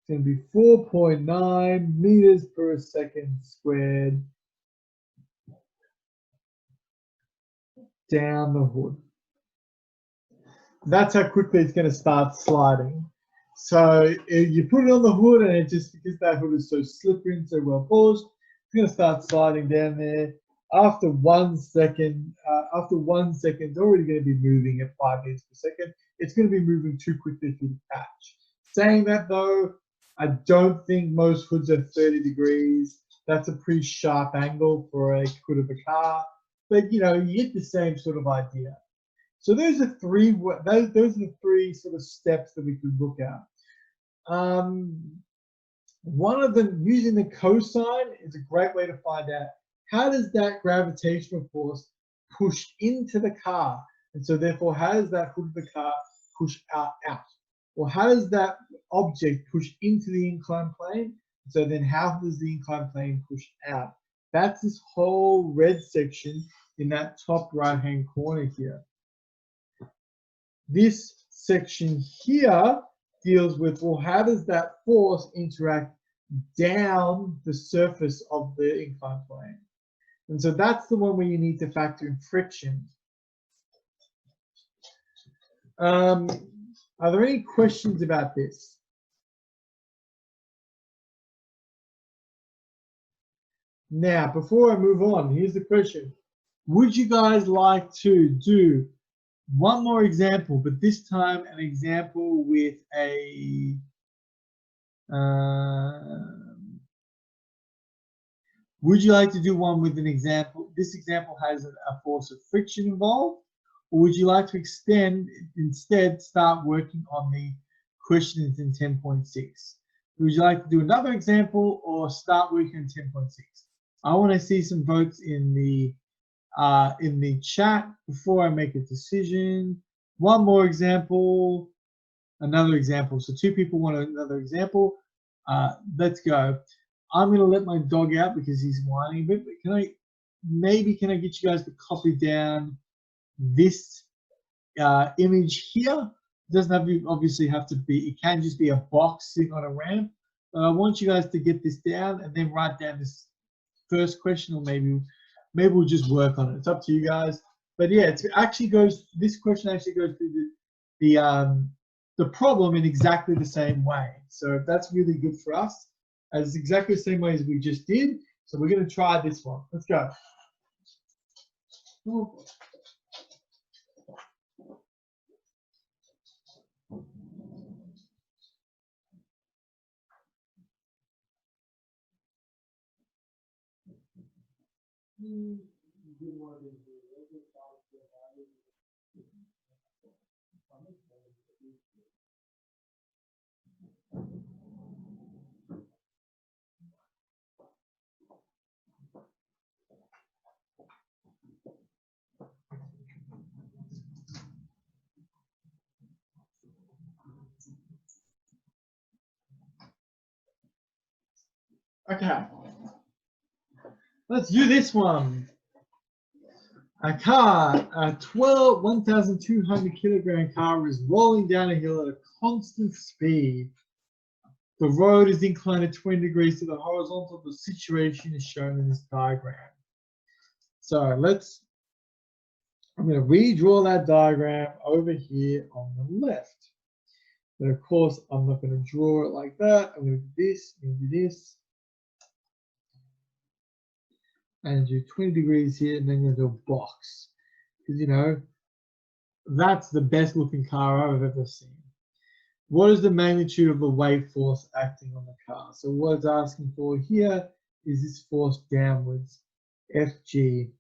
It's going to be 4.9 meters per second squared down the hood. that's how quickly it's going to start sliding. So if you put it on the hood, and it just, because that hood is so slippery and so well polished, it's going to start sliding down there. After 1 second, it's already going to be moving at 5 meters per second. It's going to be moving too quickly for you to catch. Saying that though, I don't think most hoods are 30 degrees. That's a pretty sharp angle for a hood of a car, but you know, you get the same sort of idea. So those are the three sort of steps that we could look at. One of them, using the cosine, is a great way to find out how does that gravitational force push into the car, and so therefore how does that hood of the car push out? Or how does that object push into the inclined plane? So then how does the inclined plane push out? That's this whole red section in that top right hand corner here. This section here deals with, well, how does that force interact down the surface of the inclined plane? And so that's the one where you need to factor in friction. Are there any questions about this? Now, before I move on, here's the question. Would you guys like to do one more example, but this time an example with a would you like to do one with an example? This example has a force of friction involved, or would you like to instead start working on the questions in 10.6? Would you like to do another example or start working on 10.6? I want to see some votes in the chat before I make a decision. One more example, another example. So 2 people want another example. Let's go. I'm going to let my dog out because he's whining a bit, but can I get you guys to copy down this image here? It doesn't obviously have to be, it can just be a box sitting on a ramp. But I want you guys to get this down and then write down this first question, or maybe we'll just work on it. It's up to you guys. But yeah, this question actually goes through the problem in exactly the same way. So that's really good for us, as exactly the same way as we just did. So we're going to try this one. Let's go. Okay, let's do this one. A car, a 1,200 kilogram car is rolling down a hill at a constant speed. The road is inclined at 20 degrees to the horizontal. The situation is shown in this diagram. So I'm going to redraw that diagram over here on the left. But of course, I'm not going to draw it like that. I'm going to do this, and do this. And do 20 degrees here, and then go to a box. Because, you know, that's the best looking car I've ever seen. What is the magnitude of the wave force acting on the car? So what it's asking for here is this force downwards, Fg.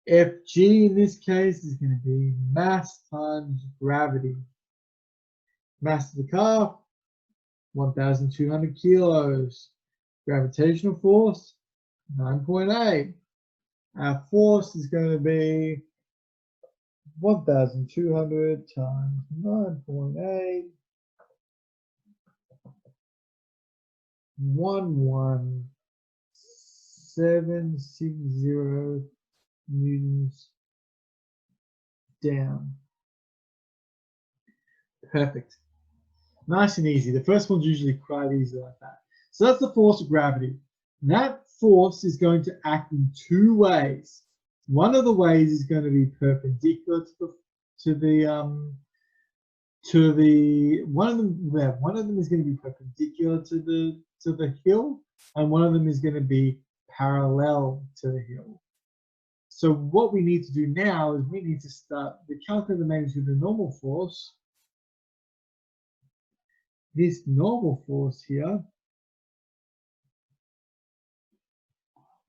Fg in this case is going to be mass times gravity. Mass of the car, 1,200 kilos. Gravitational force, 9.8. Our force is going to be 1,200 times 9.8, 11760 newtons down. Perfect. Nice and easy. The first one's usually quite easy like that. So that's the force of gravity. And that force is going to act in 2 ways. One of the ways is going to be perpendicular one of them, yeah, one of them is going to be perpendicular to the hill, and one of them is going to be parallel to the hill. So what we need to do now is we need to start the calculate the magnitude of the normal force. This normal force here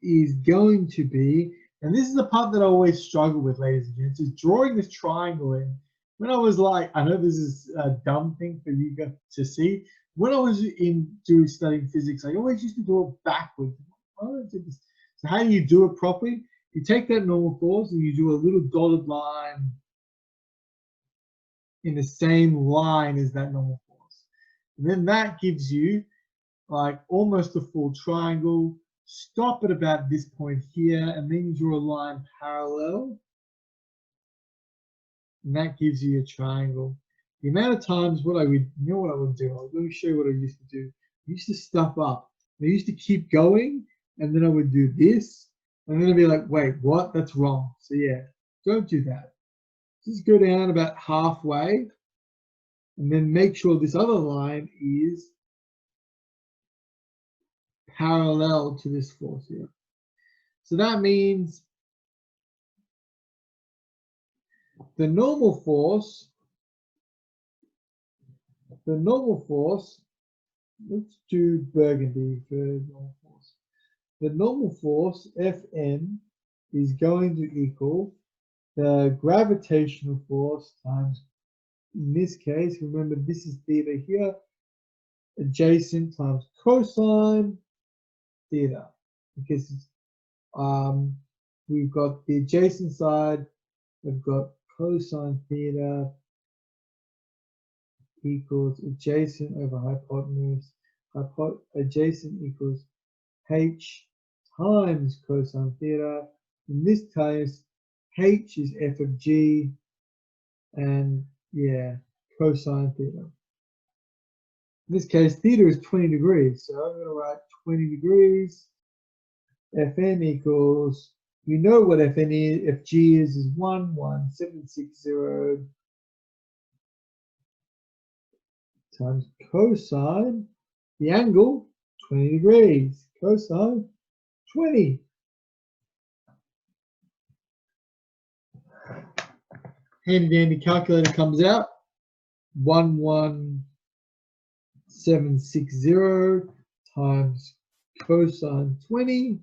is going to be, and this is the part that I always struggle with, ladies and gents, is drawing this triangle in. When I was like, I know this is a dumb thing for you guys to see. When I was studying physics, I always used to do it backwards. So how do you do it properly? You take that normal force and you do a little dotted line in the same line as that normal force. And then that gives you like almost a full triangle. Stop at about this point here, and then you draw a line parallel. And that gives you a triangle. The amount of times what I would do, let me show you what I used to do. I used to stuff up. I used to keep going, and then I would do this, and then I'd be like, wait, what? That's wrong. So yeah, don't do that. Just go down about halfway, and then make sure this other line is parallel to this force here. So that means the normal force, let's do burgundy for normal force. The normal force, Fn, is going to equal the gravitational force times, in this case, remember this is theta here, adjacent times cosine theta, because we've got the adjacent side, we've got cosine theta equals adjacent over hypotenuse. Adjacent equals h times cosine theta. In this case, h is f of g, and yeah, cosine theta. In this case, theta is 20 degrees, so I'm going to write 20 degrees. Fn equals, you know what Fn is, Fg is 11760 times cosine, the angle, 20 degrees, cosine, 20. Handy dandy calculator comes out, 11760 times cosine 20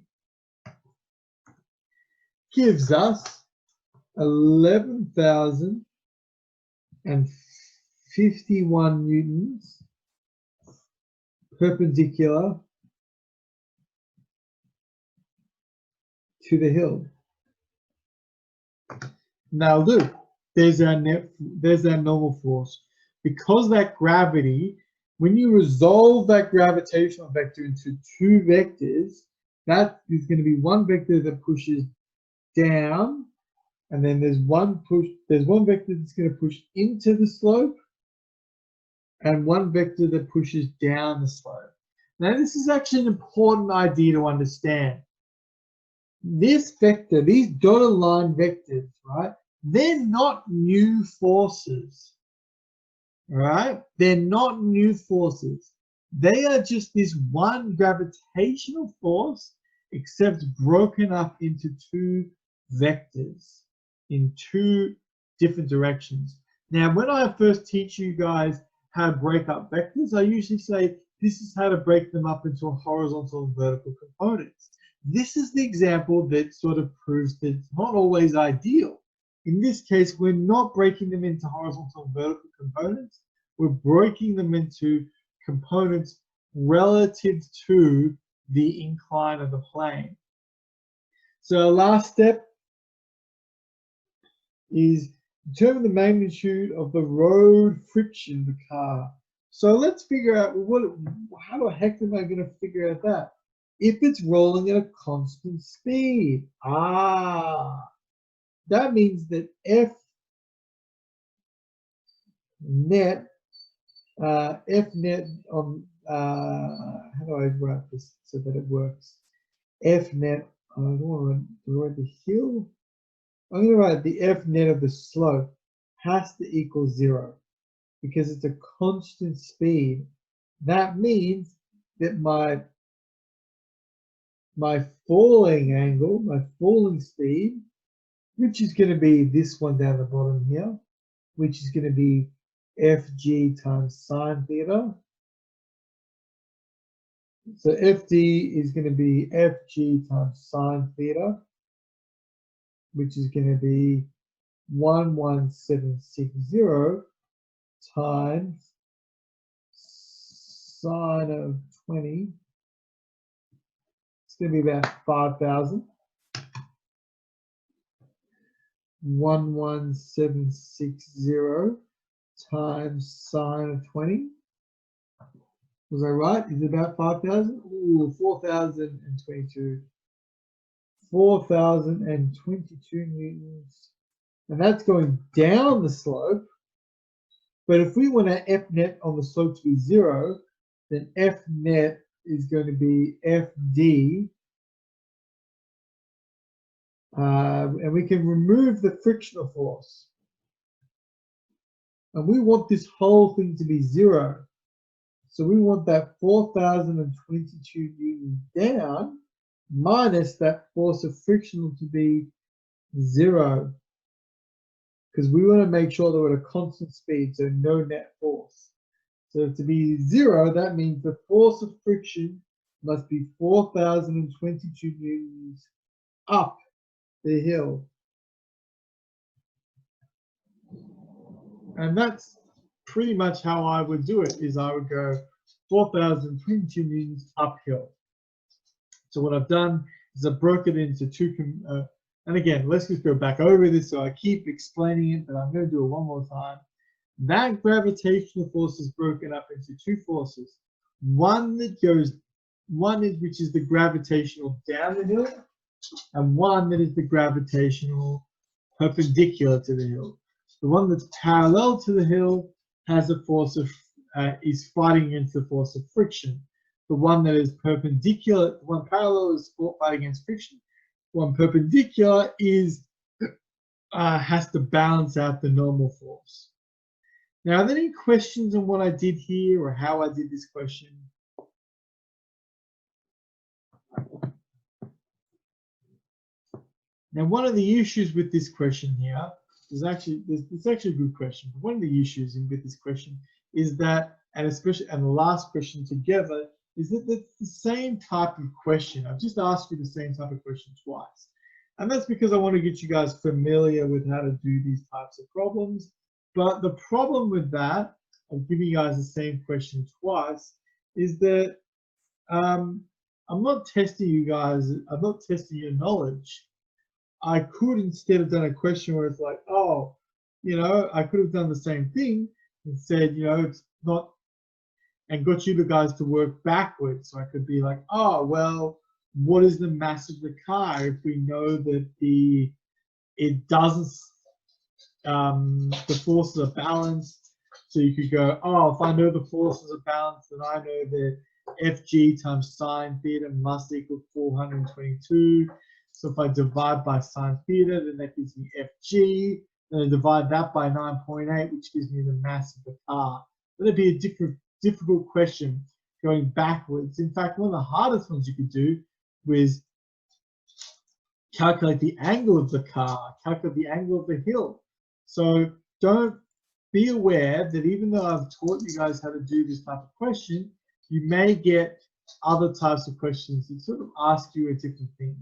gives us 11,051 newtons perpendicular to the hill. Now look, there's our normal force. Because that gravity, when you resolve that gravitational vector into two vectors, that is going to be one vector that pushes down, and then there's one vector that's going to push into the slope, and one vector that pushes down the slope. Now this is actually an important idea to understand. This vector, these dotted line vectors, right? They're not new forces, right? They're not new forces. They are just this one gravitational force, except broken up into two vectors in two different directions. Now, when I first teach you guys how to break up vectors, I usually say this is how to break them up into horizontal and vertical components. This is the example that sort of proves that it's not always ideal. In this case, we're not breaking them into horizontal and vertical components. We're breaking them into components relative to the incline of the plane. So last step is determine the magnitude of the road friction of the car. So let's figure out how the heck am I going to figure out that? If it's rolling at a constant speed. That means that F net how do I write this so that it works? F net, I don't want to write the hill. I'm going to write the F net of the slope has to equal 0 because it's a constant speed. That means that my falling angle, my falling speed, which is going to be this one down the bottom here, which is going to be FG times sine theta. So FD is going to be FG times sine theta, which is going to be 11760 times sine of 20. It's going to be about 5,000. 11760 times sine of 20. Was I right? Is it about 5,000? Ooh, 4,022. 4,022 newtons. And that's going down the slope. But if we want our F net on the slope to be 0, then F net is going to be FD. And we can remove the frictional force. And we want this whole thing to be 0. So we want that 4,022 newtons down minus that force of frictional to be 0. Because we want to make sure that we're at a constant speed, so no net force. So to be 0, that means the force of friction must be 4,022 newtons up the hill. And that's pretty much how I would do it, is I would go 4,022 newtons uphill. So what I've done is I've broken it into two, and again, let's just go back over this so I keep explaining it, but I'm going to do it one more time. That gravitational force is broken up into two forces. One that goes, which is the gravitational down the hill, and one that is the gravitational perpendicular to the hill. The one that's parallel to the hill has a force of, is fighting against the force of friction. The one that is perpendicular, the one parallel is fighting against friction. One perpendicular is has to balance out the normal force. Now, are there any questions on what I did here or how I did this question? Now, one of the issues with this question here is actually, it's actually a good question, but one of the issues with this question is that, and especially, and the last question together, is that it's the same type of question. I've just asked you the same type of question twice. And that's because I want to get you guys familiar with how to do these types of problems. But the problem with that, of giving you guys the same question twice, is that I'm not testing you guys, I'm not testing your knowledge. I could instead have done a question where it's like, oh, you know, I could have done the same thing and said, you know, it's not, and got you guys to work backwards. So I could be like, oh, well, what is the mass of the car if we know that it doesn't, the forces are balanced? So you could go, oh, if I know the forces are balanced, then I know that Fg times sine theta must equal 422. So if I divide by sine theta, then that gives me Fg. Then I divide that by 9.8, which gives me the mass of the car. That'd be a difficult question going backwards. In fact, one of the hardest ones you could do was calculate the angle of the car, calculate the angle of the hill. So don't be aware that even though I've taught you guys how to do this type of question, you may get other types of questions that sort of ask you a different thing.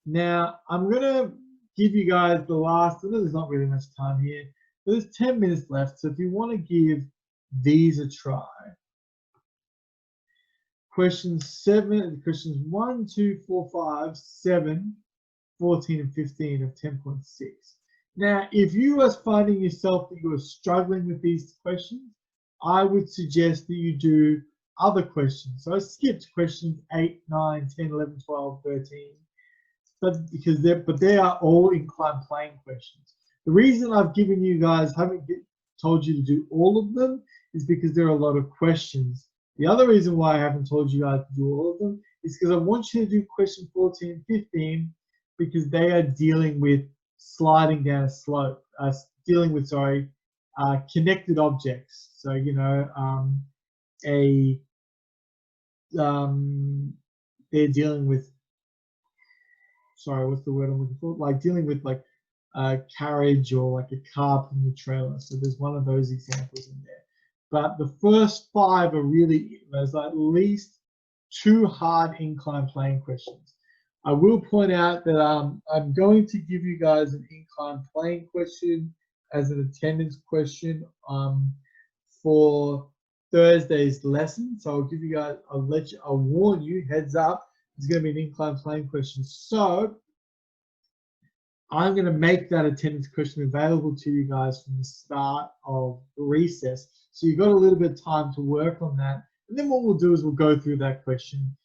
Now, I'm going to give you guys the last, I know there's not really much time here, but there's 10 minutes left. So if you want to give these a try. Questions 1, 2, 4, 5, 7, 14, and 15 of 10.6. Now, if you are finding yourself that you are struggling with these questions, I would suggest that you do other questions. So I skipped questions 8, 9, 10, 11, 12, 13, but they are all inclined plane questions. The reason I've given you guys, haven't told you to do all of them, is because there are a lot of questions. The other reason why I haven't told you guys to do all of them is because I want you to do question 14 and 15 because they are dealing with sliding down a slope, dealing with, connected objects. So, you know, they're dealing with, sorry, what's the word I'm looking for? Like dealing with like a carriage or like a car pulling the trailer. So there's one of those examples in there. But the first 5 are really, there's at least 2 hard incline plane questions. I will point out that I'm going to give you guys an incline plane question as an attendance question for Thursday's lesson. So I'll give you guys, I'll warn you, heads up, it's going to be an incline plane question. So I'm going to make that attendance question available to you guys from the start of recess. So you've got a little bit of time to work on that. And then what we'll do is we'll go through that question